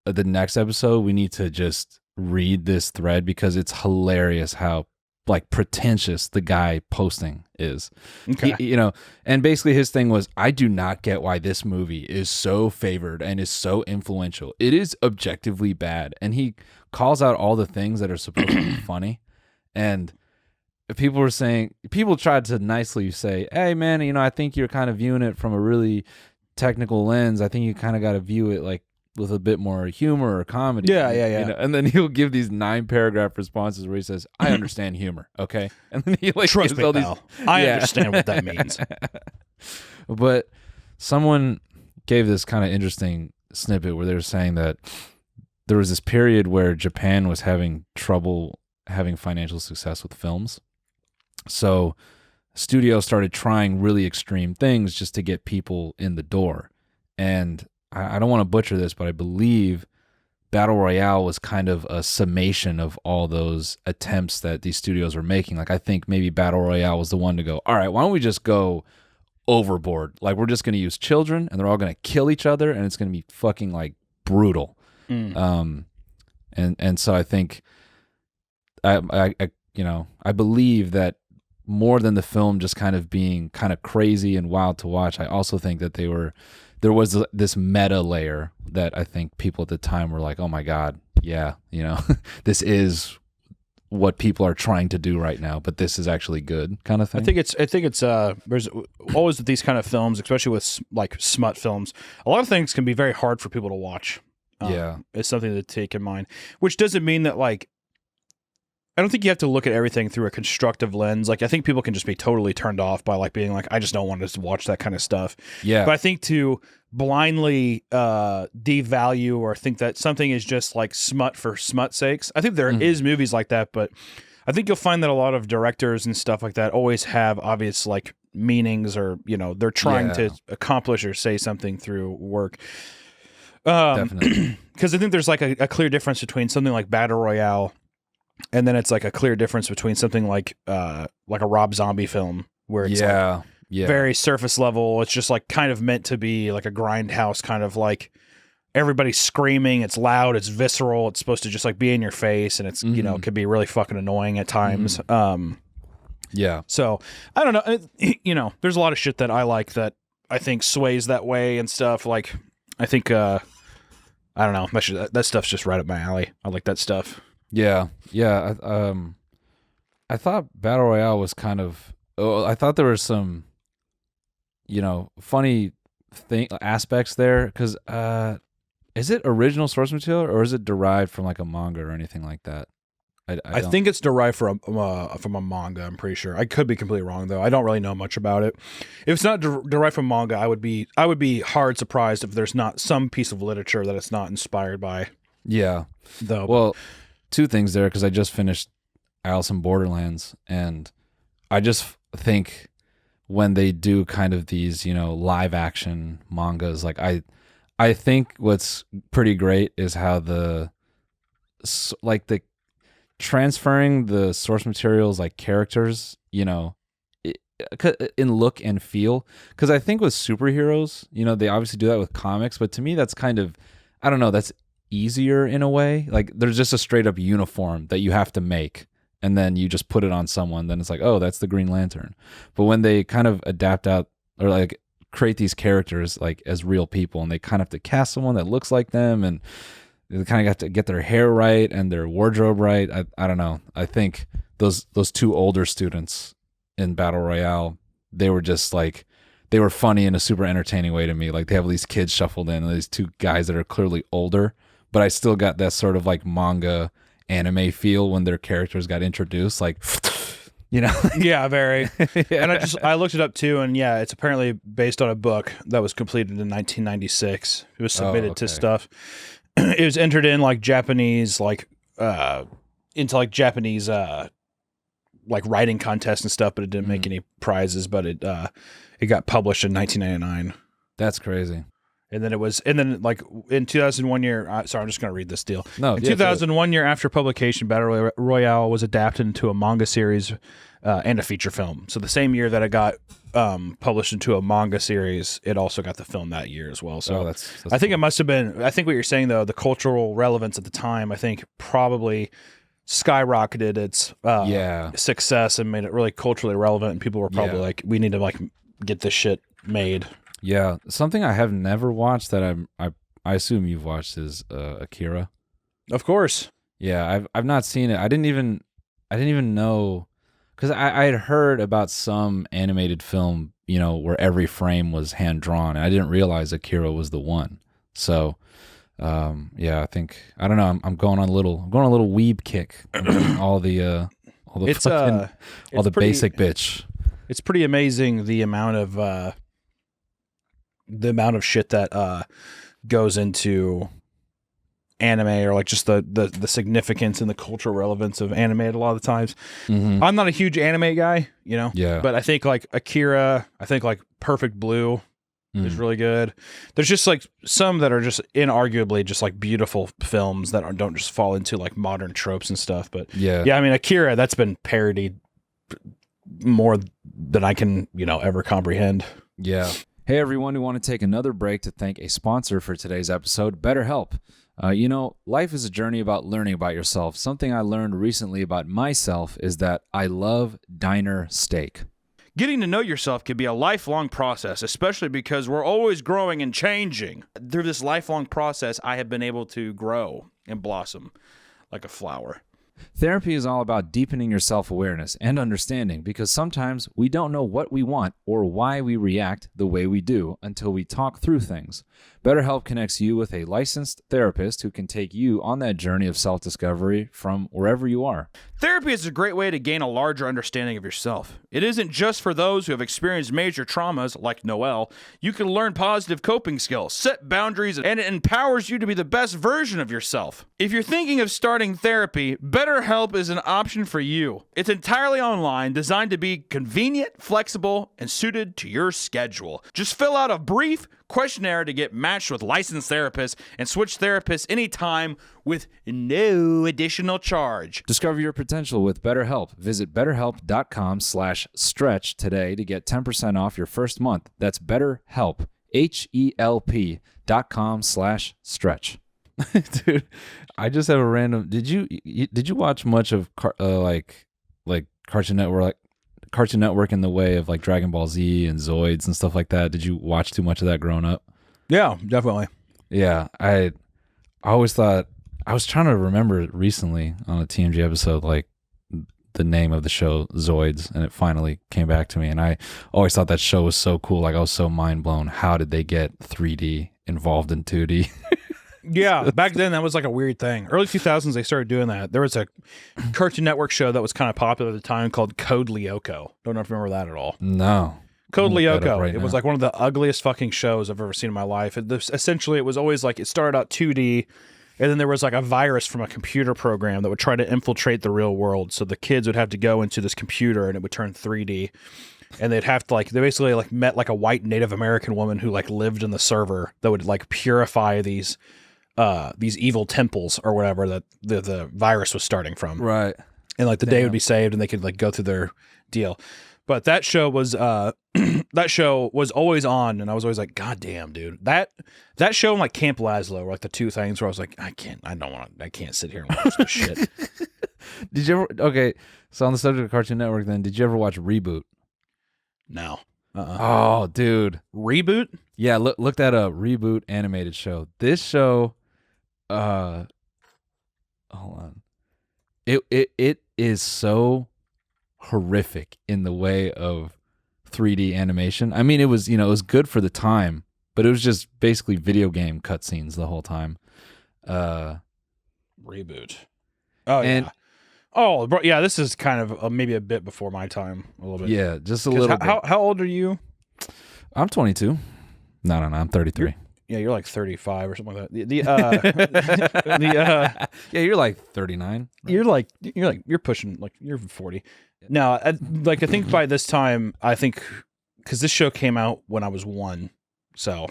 C: the next episode. We need to just read this thread because it's hilarious how like pretentious the guy posting is. Okay. And basically his thing was, I do not get why this movie is so favored and is so influential. It is objectively bad. And he calls out all the things that are supposed to be funny. And people tried to nicely say, hey man, I think you're kind of viewing it from a really technical lens. I think you kind of got to view it like with a bit more humor or comedy.
D: Yeah.
C: And then he'll give these 9-paragraph responses where he says, I understand humor, okay? And then he like
D: trust
C: gives
D: me,
C: all
D: pal. I understand what that means.
C: But someone gave this kind of interesting snippet where they were saying that there was this period where Japan was having trouble having financial success with films. So studios started trying really extreme things just to get people in the door. and I don't want to butcher this, but I believe Battle Royale was kind of a summation of all those attempts that these studios were making. Like, I think maybe Battle Royale was the one to go, all right, why don't we just go overboard? Like, we're just going to use children, and they're all going to kill each other, and it's going to be fucking, like, brutal. And so I think, I believe that more than the film just kind of being kind of crazy and wild to watch, I also think that there was this meta layer that I think people at the time were like, oh my God, yeah, this is what people are trying to do right now, but this is actually good kind of thing.
D: I think it's there's always these kind of films, especially with like smut films, a lot of things can be very hard for people to watch. It's something to take in mind, which doesn't mean that, like, I don't think you have to look at everything through a constructive lens. Like, I think people can just be totally turned off by, like, being like, I just don't want to watch that kind of stuff.
C: Yeah.
D: But I think to blindly devalue or think that something is just like smut for smut's sakes, I think there is movies like that, but I think you'll find that a lot of directors and stuff like that always have obvious, like, meanings, or, they're trying to accomplish or say something through work.
C: Definitely.
D: Because I think there's, like, a clear difference between something like Battle Royale, and then it's like a clear difference between something like a Rob Zombie film where it's very surface level. It's just like kind of meant to be like a grindhouse kind of, like, everybody's screaming. It's loud. It's visceral. It's supposed to just, like, be in your face, and it's could be really fucking annoying at times. So I don't know. There's a lot of shit that I like that I think sways that way and stuff. Like, I think I don't know. That stuff's just right up my alley. I like that stuff.
C: Yeah. I thought Battle Royale was kind of. I thought there were some, funny aspects there, because is it original source material, or is it derived from, like, a manga or anything like that? I
D: think it's derived from a manga. I'm pretty sure. I could be completely wrong, though. I don't really know much about it. If it's not derived from manga, I would be hard surprised if there's not some piece of literature that it's not inspired by.
C: Yeah.
D: Though.
C: Well, two things there, because I just finished Alice in Borderlands, and I just think when they do kind of these, live action mangas, like, I think what's pretty great is how the transferring the source materials, like, characters, in look and feel. Because I think with superheroes, they obviously do that with comics, but to me that's kind of, I don't know, that's easier in a way. Like, there's just a straight up uniform that you have to make, and then you just put it on someone, then it's like, oh, that's the Green Lantern. But when they kind of adapt out, or, like, create these characters, like, as real people, and they kind of have to cast someone that looks like them, and they kind of got to get their hair right and their wardrobe right. I don't know. I think those two older students in Battle Royale, they were just, like, they were funny in a super entertaining way to me. Like, they have these kids shuffled in, and these two guys that are clearly older, but I still got that sort of, like, manga anime feel when their characters got introduced, like,
D: Yeah, very. And I looked it up too, and yeah, it's apparently based on a book that was completed in 1996. It was submitted to stuff. It was entered in, like, Japanese, like, into, like, Japanese like, writing contests and stuff, but it didn't make any prizes. But it got published in 1999.
C: That's crazy.
D: And then like, in 2001 year, sorry, I'm just going to read this deal.
C: No,
D: in 2001 year after publication, Battle Royale was adapted into a manga series and a feature film. So the same year that it got published into a manga series, it also got the film that year as well. So
C: that's
D: I think
C: cool.
D: it must have been, I think what you're saying, though, the cultural relevance at the time, I think probably skyrocketed its success and made it really culturally relevant. And people were probably like, we need to, like, get this shit made.
C: Yeah, something I have never watched that I assume you've watched is Akira.
D: Of course.
C: Yeah, I've not seen it. I didn't even know, because I had heard about some animated film, where every frame was hand drawn, and I didn't realize Akira was the one. So, I think, I don't know. I'm going on a little weeb kick. all the basic bitch.
D: It's pretty amazing the amount of shit that goes into anime, or, like, just the significance and the cultural relevance of anime a lot of the times.
C: Mm-hmm.
D: I'm not a huge anime guy,
C: Yeah.
D: but I think, like, Akira, I think, like, Perfect Blue, is really good. There's just like some that are just inarguably just like beautiful films that don't just fall into like modern tropes and stuff. But
C: Yeah.
D: I mean, Akira, that's been parodied more than I can, ever comprehend.
C: Yeah.
F: Hey everyone, we want to take another break to thank a sponsor for today's episode, BetterHelp. Life is a journey about learning about yourself. Something I learned recently about myself is that I love diner steak.
D: Getting to know yourself can be a lifelong process, especially because we're always growing and changing. Through this lifelong process, I have been able to grow and blossom like a flower.
F: Therapy is all about deepening your self-awareness and understanding because sometimes we don't know what we want or why we react the way we do until we talk through things. BetterHelp connects you with a licensed therapist who can take you on that journey of self-discovery from wherever you are.
D: Therapy is a great way to gain a larger understanding of yourself. It isn't just for those who have experienced major traumas like Noel. You can learn positive coping skills, set boundaries, and it empowers you to be the best version of yourself. If you're thinking of starting therapy, BetterHelp is an option for you. It's entirely online, designed to be convenient, flexible, and suited to your schedule. Just fill out a brief questionnaire to get matched with licensed therapists and switch therapists anytime with no additional charge.
F: Discover your potential with BetterHelp. Visit betterhelp.com/stretch today to get 10% off your first month. That's BetterHelp, HELP.com/stretch.
C: Dude, I just have a random. Did you watch much of like Cartoon Network, Cartoon Network in the way of like Dragon Ball Z and Zoids and stuff like that? Did you watch too much of that growing up?
D: Yeah, definitely.
C: Yeah, I always thought, I was trying to remember recently on a TMG episode like the name of the show, Zoids, and it finally came back to me. And I always thought that show was so cool. Like I was so mind blown. How did they get 3D involved in 2D?
D: Yeah, back then that was like a weird thing. Early 2000s they started doing that. There was a Cartoon Network show that was kind of popular at the time called Code Lyoko. Don't know if you remember that at all.
C: No.
D: Code
C: I'll look that up
D: Lyoko.
C: right
D: It was
C: now.
D: like one of the ugliest fucking shows I've ever seen in my life. Essentially, it was always like it started out 2D, and then there was like a virus from a computer program that would try to infiltrate the real world. So the kids would have to go into this computer, and it would turn 3D. And they'd have to they basically met like a white Native American woman who like lived in the server that would like purify these evil temples or whatever that the virus was starting from.
C: Right.
D: And like the day would be saved and they could like go through their deal. But that show was always on, and I was always like, God damn, dude. That show and like Camp Lazlo were like the two things where I was like, I can't sit here and watch this shit.
C: Did you ever? Okay, so on the subject of Cartoon Network, then did you ever watch Reboot?
D: No.
C: Oh, dude.
D: Reboot?
C: Yeah, look that up. Reboot animated show. This show, hold on. It is so horrific in the way of 3D animation. I mean, it was good for the time, but it was just basically video game cutscenes the whole time.
D: Reboot. Oh,
C: and
D: yeah. Oh, bro, yeah, this is kind of maybe a bit before my time, a little bit.
C: yeah, just a little bit.
D: How old are you?
C: I'm 22. No, I'm 33.
D: Yeah, you're like 35 or something like that.
C: Yeah, you're like 39.
D: Right? You're pushing you're 40. Now, I think by this time, because this show came out when I was 1, so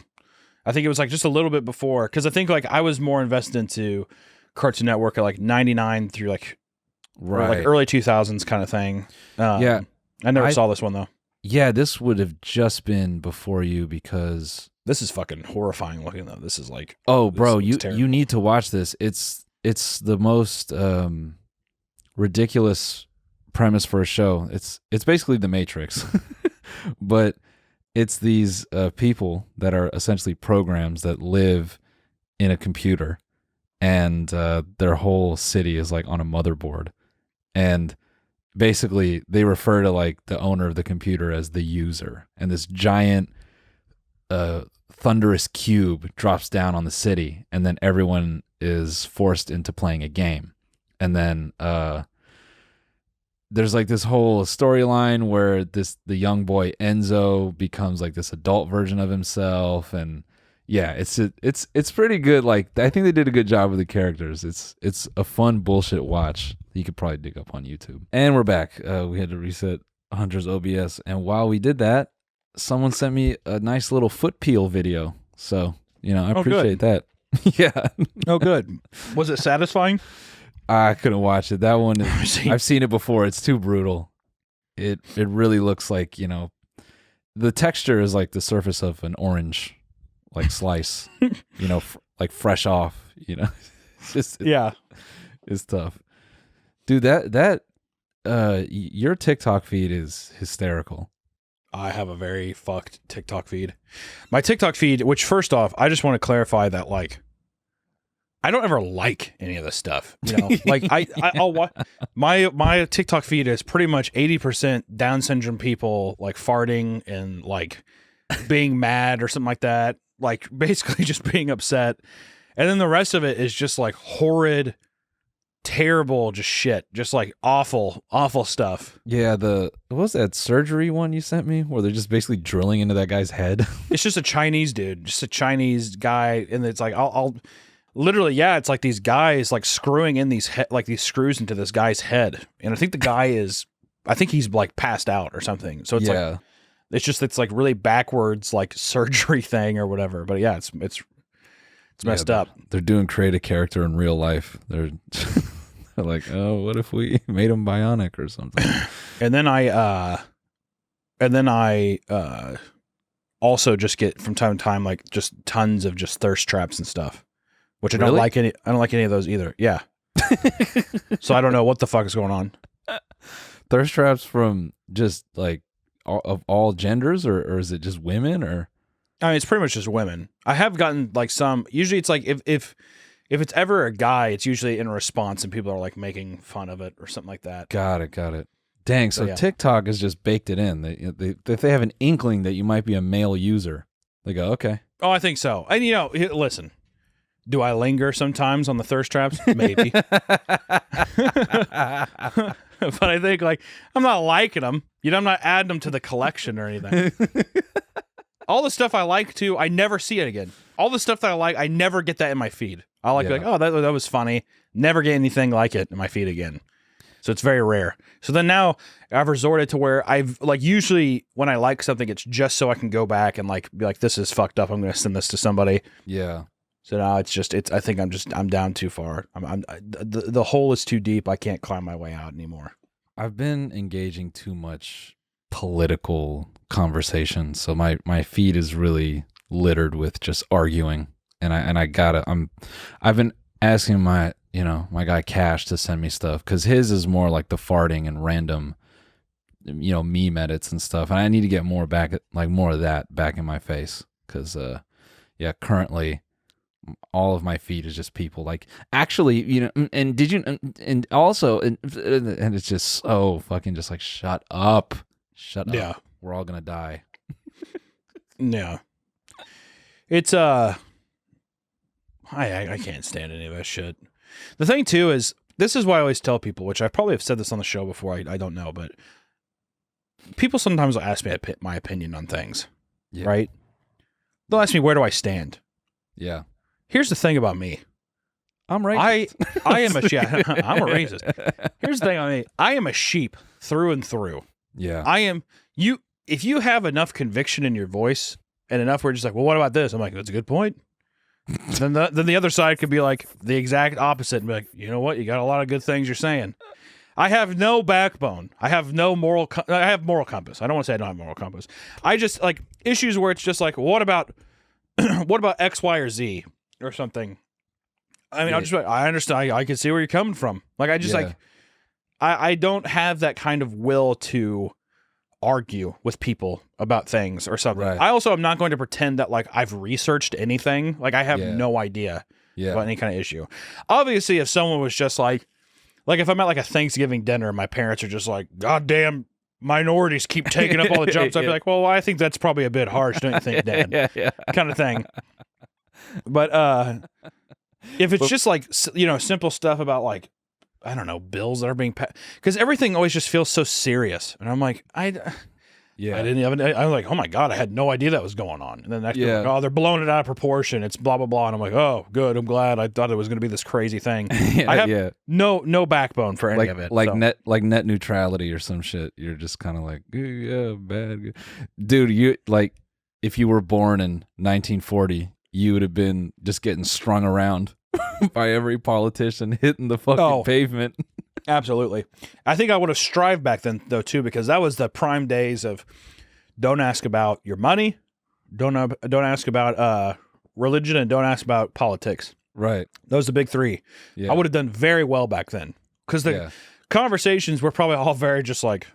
D: I think it was like just a little bit before. Because I think like I was more invested into Cartoon Network at like 99 through like early 2000s kind of thing.
C: Yeah,
D: I never saw this one though.
C: Yeah, this would have just been before you because
D: this is fucking horrifying looking though. This is like,
C: oh, bro, you
D: terrible.
C: need to watch this. It's the most ridiculous premise for a show. It's basically The Matrix, but it's these people that are essentially programs that live in a computer, and their whole city is like on a motherboard, and basically they refer to like the owner of the computer as the user, and this giant thunderous cube drops down on the city, and then everyone is forced into playing a game. And then there's like this whole storyline where the young boy Enzo becomes like this adult version of himself, and yeah, it's pretty good. Like I think they did a good job with the characters. It's a fun bullshit watch. You could probably dig up on YouTube. And we're back. We had to reset Hunter's OBS, and while we did that, someone sent me a nice little foot peel video. So, I
D: Oh,
C: appreciate that. Yeah.
D: Oh, good. Was it satisfying?
C: I couldn't watch it. That one is, I've seen it before. It's too brutal. It really looks like, the texture is like the surface of an orange like slice, like fresh off, It's just it's tough. Dude, that your TikTok feed is hysterical.
D: I have a very fucked TikTok feed. My TikTok feed, which first off, I just want to clarify that like I don't ever like any of this stuff. Like I'll my TikTok feed is pretty much 80% Down syndrome people like farting and like being mad or something like that. Like basically just being upset. And then the rest of it is just like horrid, terrible, just shit. Just like awful stuff.
C: Yeah, what was that surgery one you sent me where they're just basically drilling into that guy's head?
D: It's just a Chinese dude, just a Chinese guy. And it's like, I'll literally, yeah, it's like these guys like screwing in these these screws into this guy's head. And I think the guy I think he's like passed out or something. So it's like, it's like really backwards like surgery thing or whatever. But yeah, it's messed up.
C: They're doing create a character in real life. They're like, oh, what if we made him bionic or something?
D: And then I also just get from time to time like just tons of just thirst traps and stuff, which I don't like any. I don't like any of those either. Yeah. So I don't know what the fuck is going on.
C: Thirst traps from just like of all genders, or is it just women? Or
D: I mean, it's pretty much just women. I have gotten like some. Usually, it's like if it's ever a guy, it's usually in response, and people are like making fun of it or something like that.
C: Got it. Dang, so TikTok has just baked it in. If they have an inkling that you might be a male user, they go, okay.
D: Oh, I think so. And listen, do I linger sometimes on the thirst traps? Maybe. But I think like I'm not liking them. I'm not adding them to the collection or anything. All the stuff I like to, I never see it again. All the stuff that I like, I never get that in my feed. I like, oh, that was funny. Never get anything like it in my feed again. So it's very rare. So then now I've resorted to where I've like usually when I like something, it's just so I can go back and like be like, this is fucked up. I'm going to send this to somebody.
C: Yeah.
D: So now I think I'm down too far. The hole is too deep. I can't climb my way out anymore.
C: I've been engaging too much political conversation, so my feed is really littered with just arguing, and I've been asking my guy Cash to send me stuff because his is more like the farting and random meme edits and stuff, and I need to get more of that back in my face because currently all of my feed is just people like actually and did you and also and it's just so fucking just like shut up. Yeah, we're all gonna die.
D: Yeah, it's I can't stand any of that shit. The thing too is this is why I always tell people, which I probably have said this on the show before. I don't know, but people sometimes will ask me my opinion on things. Yeah. Right? They'll ask me where do I stand.
C: Yeah.
D: Here's the thing about me.
C: I'm racist.
D: I am I'm a racist. Here's the thing on me. I am a sheep through and through.
C: Yeah.
D: I am you. If you have enough conviction in your voice and enough where you're just like, well, what about this? I'm like, that's a good point. then the other side could be like the exact opposite and be like, you know what? You got a lot of good things you're saying. I have no backbone. I have no moral. I have moral compass. I don't want to say I don't have moral compass. I just like issues where it's just like, what about X, Y, or Z or something? I mean, yeah. I understand. I can see where you're coming from. Like, I just like, I don't have that kind of will to argue with people about things or something. Right. I also am not going to pretend that like I've researched anything. Like I have no idea about any kind of issue. Obviously, if someone was just like if I'm at like a Thanksgiving dinner, my parents are just like, goddamn minorities keep taking up all the jobs. I'd be like, well, I think that's probably a bit harsh, don't you think, Dad? Kind of thing. But if it's just like, simple stuff about like, I don't know, bills that are being passed, because everything always just feels so serious. And I'm like,
C: Yeah.
D: I didn't even. I was like, oh my god, I had no idea that was going on. And then next,
C: Yeah.
D: like, oh, they're blowing it out of proportion. It's blah blah blah. And I'm like, oh, good. I'm glad. I thought it was going to be this crazy thing.
C: Yeah,
D: I have
C: yeah.
D: no backbone for any of it.
C: Like
D: so.
C: net neutrality or some shit. You're just kind of like, yeah, bad. Dude, you like if you were born in 1940, you would have been just getting strung around by every politician hitting the fucking pavement.
D: Absolutely. I think I would have strived back then, though, too, because that was the prime days of don't ask about your money, don't ask about religion, and don't ask about politics.
C: Right.
D: Those are the big three.
C: Yeah.
D: I would have done very well back then because the conversations were probably all very just like,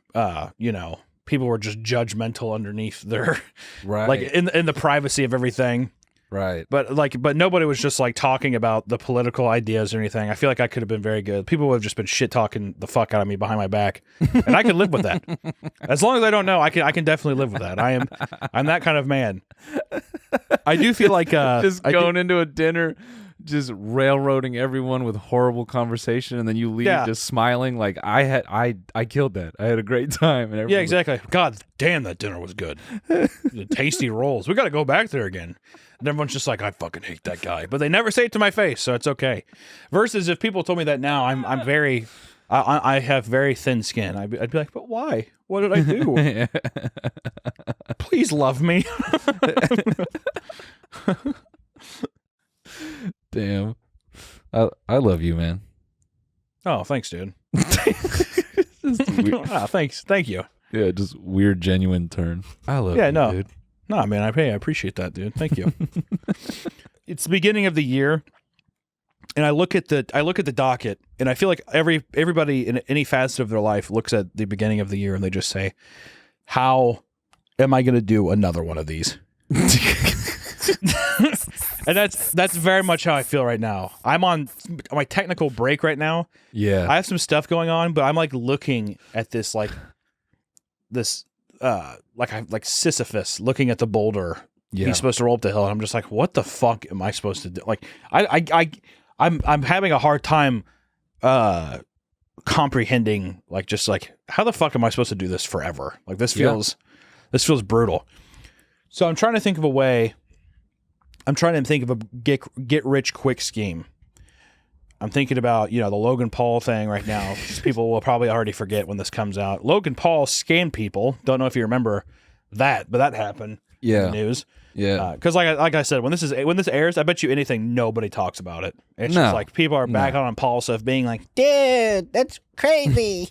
D: people were just judgmental underneath their,
C: Right.
D: like in the privacy of everything.
C: Right.
D: But nobody was just like talking about the political ideas or anything. I feel like I could have been very good. People would have just been shit talking the fuck out of me behind my back, and I could live with that. As long as I don't know, I can definitely live with that. I'm that kind of man. I do feel like
C: just going into a dinner, just railroading everyone with horrible conversation, and then you leave just smiling like I killed that. I had a great time. And
D: yeah, exactly. God damn, that dinner was good. The tasty rolls. We got to go back there again. And everyone's just like, I fucking hate that guy. But they never say it to my face, so it's okay. Versus if people told me that now, I'm very, I have very thin skin. I'd be like, but why? What did I do? Please love me.
C: Damn. I love you, man.
D: Oh, thanks, dude.
C: Weird,
D: Thanks. Thank you.
C: yeah, just weird, genuine turn. I love
D: Yeah,
C: you,
D: no.
C: dude.
D: No, man, I appreciate that, dude. Thank you. It's the beginning of the year, and I look at the docket, and I feel like everybody in any facet of their life looks at the beginning of the year and they just say, "How am I going to do another one of these?" And that's very much how I feel right now. I'm on my technical break right now.
C: Yeah.
D: I have some stuff going on, but I'm like looking at this like Sisyphus looking at the boulder.
C: Yeah.
D: He's supposed to roll up the hill, and I'm just like, what the fuck am I supposed to do? Like, I'm having a hard time comprehending like just like how the fuck am I supposed to do this forever? Like this feels brutal. So I'm trying to think of a way. I'm trying to think of a get rich quick scheme. I'm thinking about, the Logan Paul thing right now. People will probably already forget when this comes out. Logan Paul scammed people. Don't know if you remember that, but that happened in the news.
C: Yeah.
D: Because like I said, when this airs, I bet you anything, nobody talks about it. It's just like people are back on Paul stuff being like, dude, that's crazy.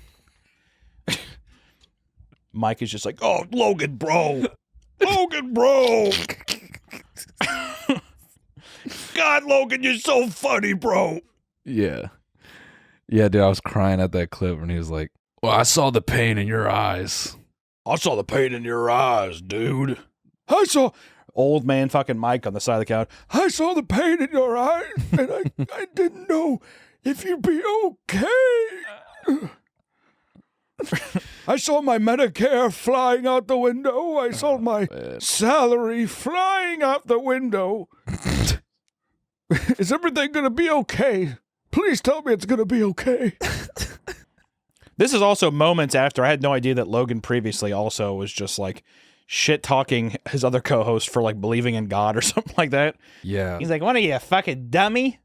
D: Mike is just like, oh, Logan, bro. Logan, bro. God, Logan, you're so funny, bro.
C: Yeah. Yeah, dude, I was crying at that clip when he was like, well, I saw the pain in your eyes.
D: I saw the pain in your eyes, dude. I saw old man fucking Mike on the side of the couch. I saw the pain in your eyes, and I didn't know if you'd be okay. I saw my Medicare flying out the window. I saw my salary flying out the window. Is everything going to be okay? Please tell me it's going to be okay. This is also moments after. I had no idea that Logan previously also was just like shit talking his other co-host for like believing in God or something like that.
C: Yeah.
D: He's like, what are you, a fucking dummy?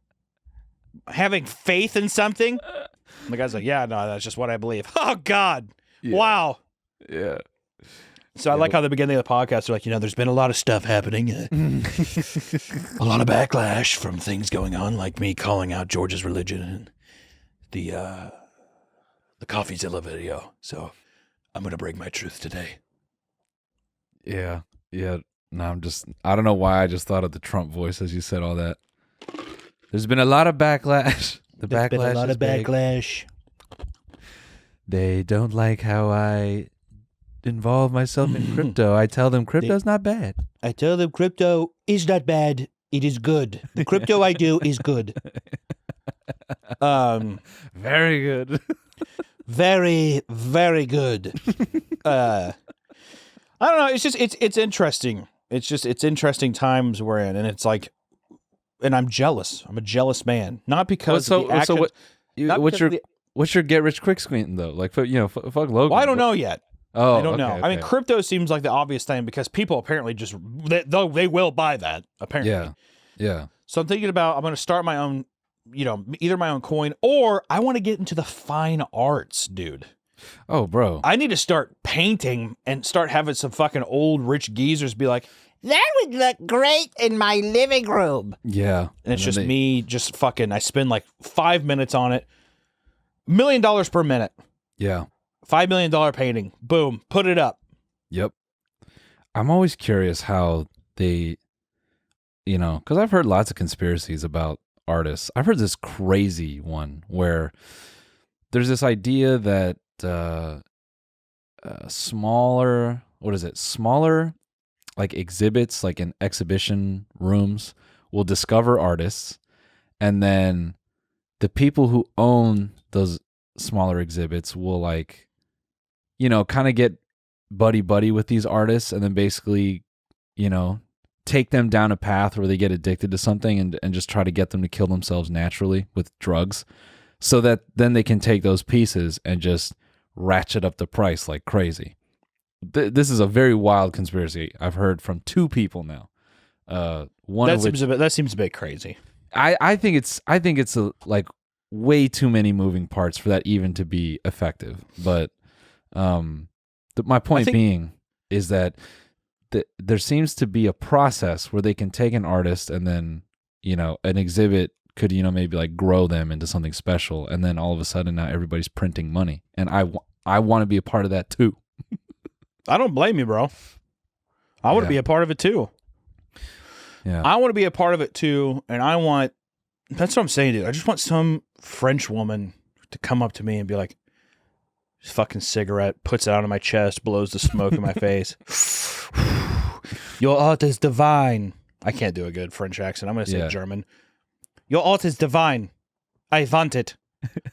D: Having faith in something? And the guy's like, yeah, no, that's just what I believe. Oh, God.
C: Yeah.
D: Wow.
C: Yeah.
D: So I like how the beginning of the podcast, they're like, there's been a lot of stuff happening. A lot of backlash from things going on, like me calling out George's religion and the CoffeeZilla video. So I'm going to break my truth today.
C: Yeah. Yeah. No, I don't know why I just thought of the Trump voice as you said all that. There's been a lot of backlash. There's been a lot of backlash. They don't like how I involve myself in crypto. I tell them crypto's not bad.
G: I tell them crypto is not bad. It is good. The crypto I do is good.
C: Very good.
G: Very, very good.
D: I don't know. It's just it's interesting. It's interesting times we're in, and it's like, and I'm jealous. I'm a jealous man, not because of the action,
C: what's your get rich quick scheme though? Like, fuck Logan.
D: Well, I don't know yet.
C: Oh,
D: I don't know.
C: okay,
D: I mean,
C: okay.
D: crypto seems like the obvious thing because people apparently just they will buy that apparently.
C: Yeah, yeah.
D: So I'm thinking about I'm going to start my own, either my own coin or I want to get into the fine arts, dude.
C: Oh, bro.
D: I need to start painting and start having some fucking old rich geezers be like,
G: That would look great in my living room.
C: Yeah.
D: and it's
C: then
D: just me just fucking, I spend like 5 minutes on it. $1 million per minute.
C: Yeah.
D: $5 million painting. Boom. Put it up.
C: Yep. I'm always curious how they, because I've heard lots of conspiracies about artists. I've heard this crazy one where there's this idea that smaller like exhibits, like in exhibition rooms, will discover artists, and then the people who own those smaller exhibits will kind of get buddy with these artists, and then basically, take them down a path where they get addicted to something and just try to get them to kill themselves naturally with drugs, so that then they can take those pieces and just ratchet up the price like crazy. This is a very wild conspiracy I've heard from 2 people now.
D: That seems a bit crazy.
C: I think it's like way too many moving parts for that even to be effective. But my point being is that there seems to be a process where they can take an artist and then an exhibit could maybe like grow them into something special, and then all of a sudden now everybody's printing money, and I want to be a part of that too.
D: I don't blame you, bro. I want to be a part of it too.
C: Yeah.
D: I want to be a part of it too, and that's what I'm saying, dude. I just want some French woman to come up to me and be like, fucking cigarette, puts it out on my chest, blows the smoke in my face. Your art is divine. I can't do a good French accent. I'm going to say German. Your art is divine. I want it.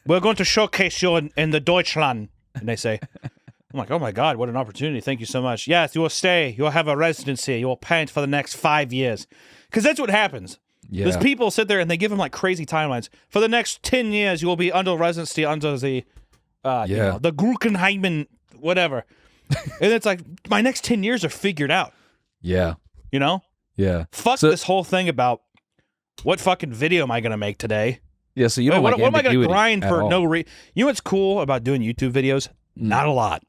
D: We're going to showcase you in the Deutschland. And they say, I'm like, oh my God, what an opportunity. Thank you so much. Yes, you will stay. You will have a residency. You will paint for the next 5 years. Because that's what happens.
C: Yeah.
D: There's people sit there and they give them like crazy timelines. For the next 10 years, you will be under residency under the the Guggenheimen, whatever. And it's like, my next 10 years are figured out.
C: Yeah. Yeah.
D: Fuck this whole thing about what fucking video am I going to make today?
C: Yeah, so you don't
D: what am I going to
C: ambiguity
D: grind
C: at
D: for
C: all.
D: no reason? You know what's cool about doing YouTube videos? Not a lot.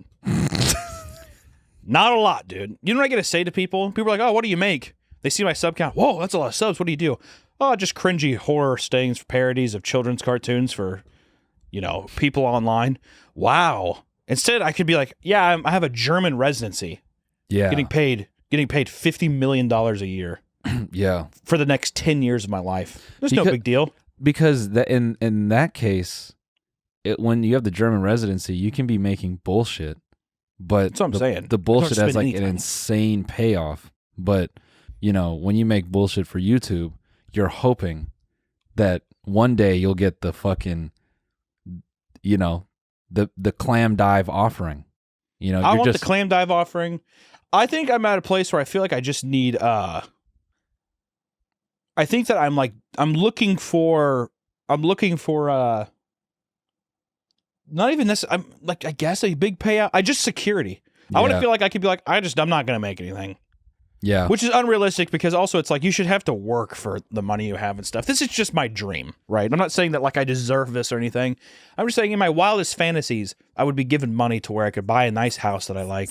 D: Not a lot, dude. You know what I got to say to people? People are like, oh, what do you make? They see my sub count. Whoa, that's a lot of subs. What do you do? Oh, just cringy horror stings, parodies of children's cartoons for, people online. Wow. Instead, I could be like, yeah, I have a German residency.
C: Yeah.
D: Getting paid $50 million a year.
C: Yeah.
D: For the next 10 years of my life. There's no big deal.
C: Because in that case, when you have the German residency, you can be making bullshit. But
D: that's what I'm saying.
C: The bullshit has like
D: anything.
C: an insane payoff. But, when you make bullshit for YouTube, you're hoping that one day you'll get the fucking, the clam dive offering.
D: I want the clam dive offering. I think I'm at a place where I feel like I just need I think that I'm looking for not even this, I'm like, I guess a big payout. Security. I want to feel like I could be like, I'm not going to make anything.
C: Yeah.
D: Which is unrealistic because also it's like you should have to work for the money you have and stuff. This is just my dream, right? I'm not saying that like I deserve this or anything. I'm just saying in my wildest fantasies, I would be given money to where I could buy a nice house that I like.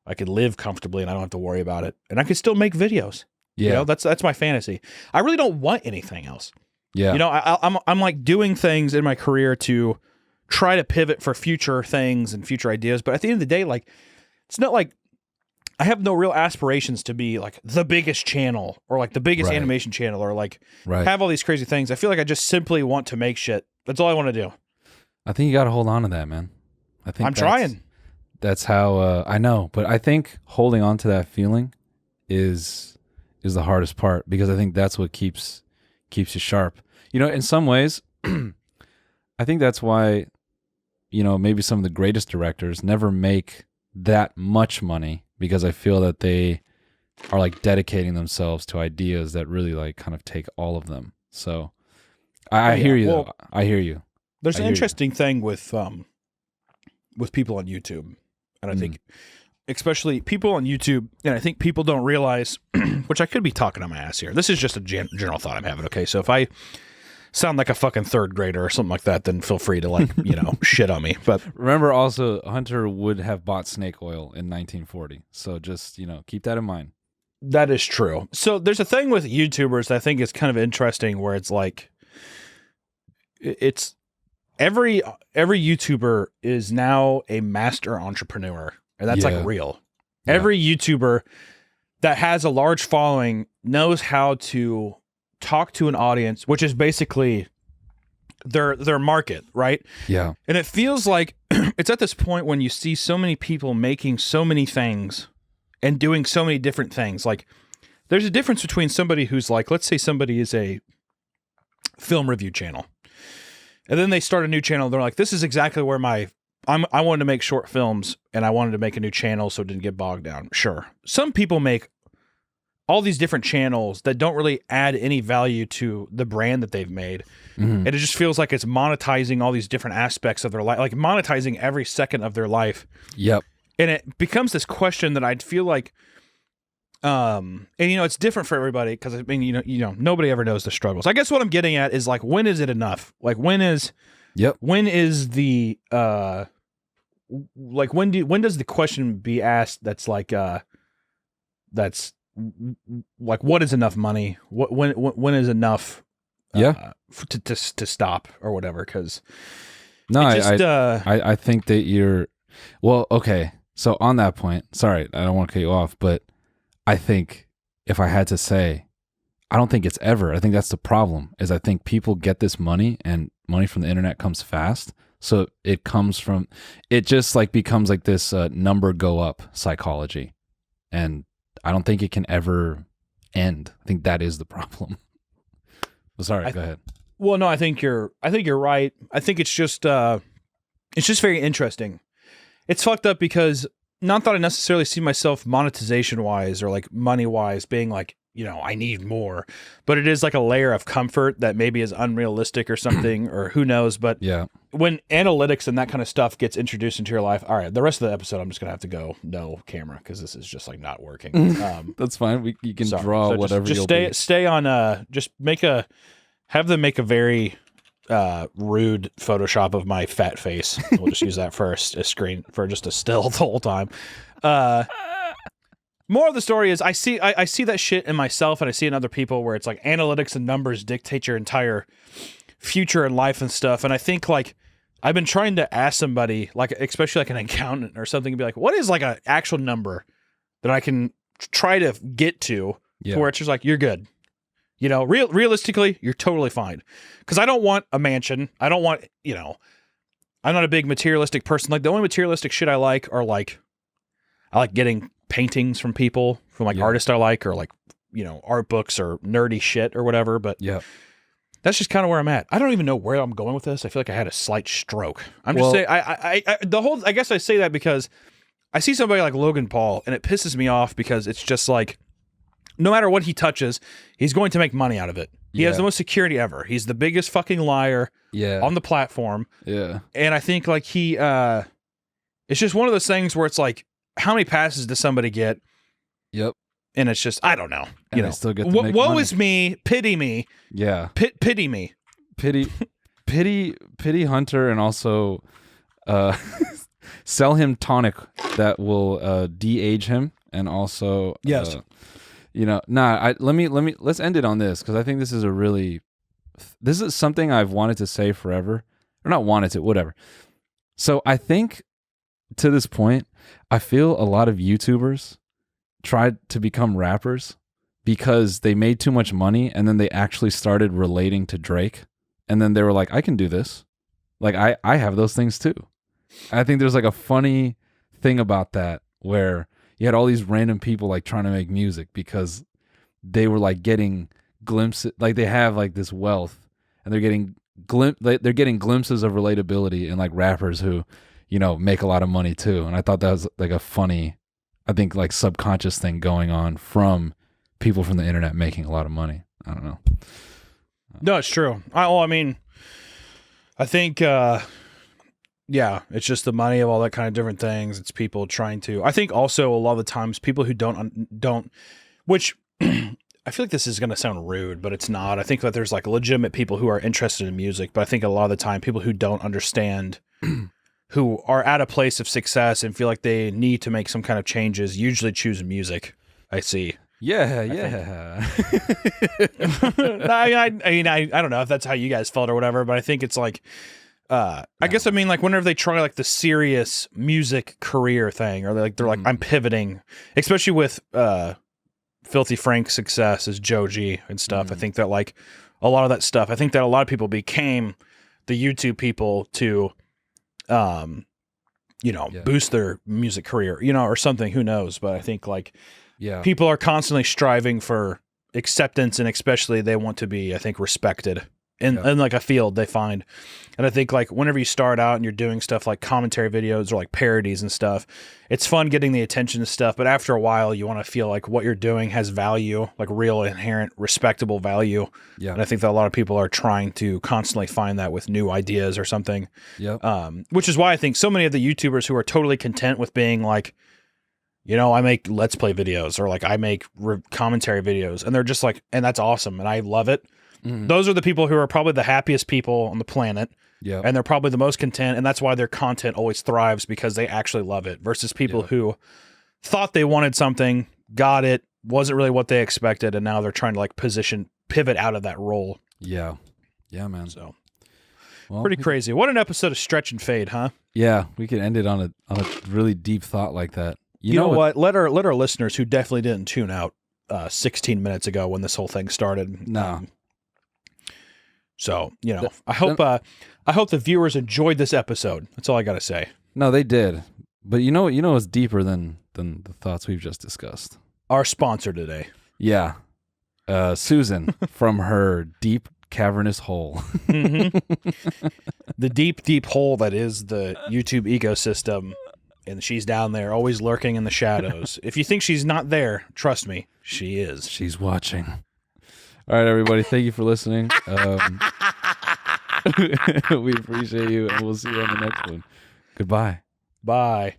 D: I could live comfortably and I don't have to worry about it. And I could still make videos.
C: Yeah.
D: That's my fantasy. I really don't want anything else.
C: Yeah.
D: I'm like doing things in my career to try to pivot for future things and future ideas. But at the end of the day, like, it's not like I have no real aspirations to be like the biggest channel or like the biggest animation channel or like have all these crazy things. I feel like I just simply want to make shit. That's all I want to do.
C: I think you got to hold on to that, man.
D: I'm trying.
C: That's how I know, but I think holding on to that feeling is the hardest part because I think that's what keeps you sharp. In some ways, I think that's why maybe some of the greatest directors never make that much money because I feel that they are like dedicating themselves to ideas that really like kind of take all of them. So I hear you. Well, I hear you.
D: There's an interesting thing with people on YouTube. And I think especially people on YouTube, and I think people don't realize, which I could be talking on my ass here. This is just a general thought I'm having. Okay, so if I sound like a fucking third grader or something like that, then feel free to like, shit on me. But
C: remember also, Hunter would have bought snake oil in 1940. So just, keep that in mind.
D: That is true. So there's a thing with YouTubers that I think is kind of interesting where it's like, it's every YouTuber is now a master entrepreneur. And that's like real. Yeah. Every YouTuber that has a large following knows how to talk to an audience, which is basically their market, right?
C: Yeah.
D: And it feels like it's at this point when you see so many people making so many things and doing so many different things. Like there's a difference between somebody who's like, let's say somebody is a film review channel. And then they start a new channel. They're like, this is exactly where I wanted to make short films and I wanted to make a new channel so it didn't get bogged down. Sure. Some people make all these different channels that don't really add any value to the brand that they've made. And it just feels like it's monetizing all these different aspects of their life, like monetizing every second of their life.
C: Yep.
D: And it becomes this question that I feel like, and it's different for everybody because I mean, nobody ever knows the struggles. I guess what I'm getting at is like, when is it enough? Like when is the, like when does the question be asked that's like that's like what is enough money, when is enough to stop or whatever? Because
C: I think that you're okay, so on that point, sorry, I don't want to cut you off, but I think if I had to say, I don't think it's ever. I think that's the problem, is I think people get this money and money from the internet comes fast. So it just like becomes like this number go up psychology. And I don't think it can ever end. I think that is the problem. Sorry, go ahead.
D: Well, no, I think you're right. I think it's just very interesting. It's fucked up because not that I necessarily see myself monetization wise or like money wise being like, I need more, but it is like a layer of comfort that maybe is unrealistic or something, or who knows. But
C: yeah,
D: when analytics and that kind of stuff gets introduced into your life, all right, the rest of the episode, I'm just going to have to go no camera because this is just like not working.
C: That's fine. You can draw whatever.
D: Just stay on, just have them make a very rude Photoshop of my fat face. We'll just use that for a screen for just a still the whole time. More of the story is I see that shit in myself and I see in other people where it's like analytics and numbers dictate your entire future and life and stuff. And I think like I've been trying to ask somebody, like especially like an accountant or something, and be like, what is like an actual number that I can try to get to where it's just like, you're good. Realistically, you're totally fine. Because I don't want a mansion. I don't want, I'm not a big materialistic person. Like the only materialistic shit I like are like, I like getting paintings from people, from like artists I like, or like, art books or nerdy shit or whatever. But that's just kind of where I'm at. I don't even know where I'm going with this. I feel like I had a slight stroke. I'm just saying, I guess I say that because I see somebody like Logan Paul and it pisses me off because it's just like, no matter what he touches, he's going to make money out of it. He has the most security ever. He's the biggest fucking liar on the platform. Yeah. And I think like it's just one of those things where it's like, how many passes does somebody get? Yep. And it's just, I don't know.
C: And still get to make money.
D: Is me. Pity me.
C: Yeah.
D: Pity me.
C: Pity Hunter, and also sell him tonic that will de-age him, and also let's end it on this, because I think this is something I've wanted to say forever, or not wanted to, whatever. So I think to this point, I feel a lot of YouTubers tried to become rappers because they made too much money, and then they actually started relating to Drake, and then they were like, I can do this. Like I have those things too. I think there's like a funny thing about that where you had all these random people like trying to make music because they were like getting glimpses, like they have like this wealth, and they're getting glimpses of relatability in like rappers who, make a lot of money too. And I thought that was like a funny, I think like subconscious thing going on from people from the internet making a lot of money. I don't know.
D: No, it's true. I think Yeah, it's just the money of all that kind of different things. It's people trying to. I think also a lot of the times people who don't, which I feel like this is going to sound rude, but it's not. I think that there's like legitimate people who are interested in music, but I think a lot of the time people who don't understand, who are at a place of success and feel like they need to make some kind of changes, usually choose music. I see.
C: Yeah.
D: I mean, I don't know if that's how you guys felt or whatever, but I think it's like, I guess I mean like whenever they try like the serious music career thing, or they're like I'm pivoting, especially with Filthy Frank's success as Joe G and stuff. I think that like a lot of that stuff, I think that a lot of people became the YouTube people to, boost their music career, or something. Who knows? But I think like.
C: Yeah.
D: People are constantly striving for acceptance, and especially they want to be, I think, respected in like a field they find. And I think like whenever you start out and you're doing stuff like commentary videos or like parodies and stuff, it's fun getting the attention and stuff. But after a while, you want to feel like what you're doing has value, like real, inherent, respectable value.
C: Yeah.
D: And I think that a lot of people are trying to constantly find that with new ideas or something.
C: Yeah.
D: Which is why I think so many of the YouTubers who are totally content with being like, I make Let's Play videos, or like I make commentary videos, and they're just like, and that's awesome, and I love it. Mm-hmm. Those are the people who are probably the happiest people on the planet, and they're probably the most content, and that's why their content always thrives, because they actually love it, versus people who thought they wanted something, got it, wasn't really what they expected, and now they're trying to like pivot out of that role.
C: Yeah, man.
D: So pretty crazy. What an episode of Stretch and Fade, huh?
C: Yeah, we could end it on a really deep thought like that.
D: You know what? Let our listeners who definitely didn't tune out 16 minutes ago when this whole thing started.
C: No.
D: So I hope the viewers enjoyed this episode. That's all I gotta say.
C: No, they did. But what's deeper than the thoughts we've just discussed?
D: Our sponsor today.
C: Yeah, Susan from her deep cavernous hole.
D: Mm-hmm. The deep hole that is the YouTube ecosystem. And she's down there, always lurking in the shadows. If you think she's not there, trust me, she is.
C: She's watching. All right, everybody. Thank you for listening. We appreciate you, and we'll see you on the next one. Goodbye.
D: Bye.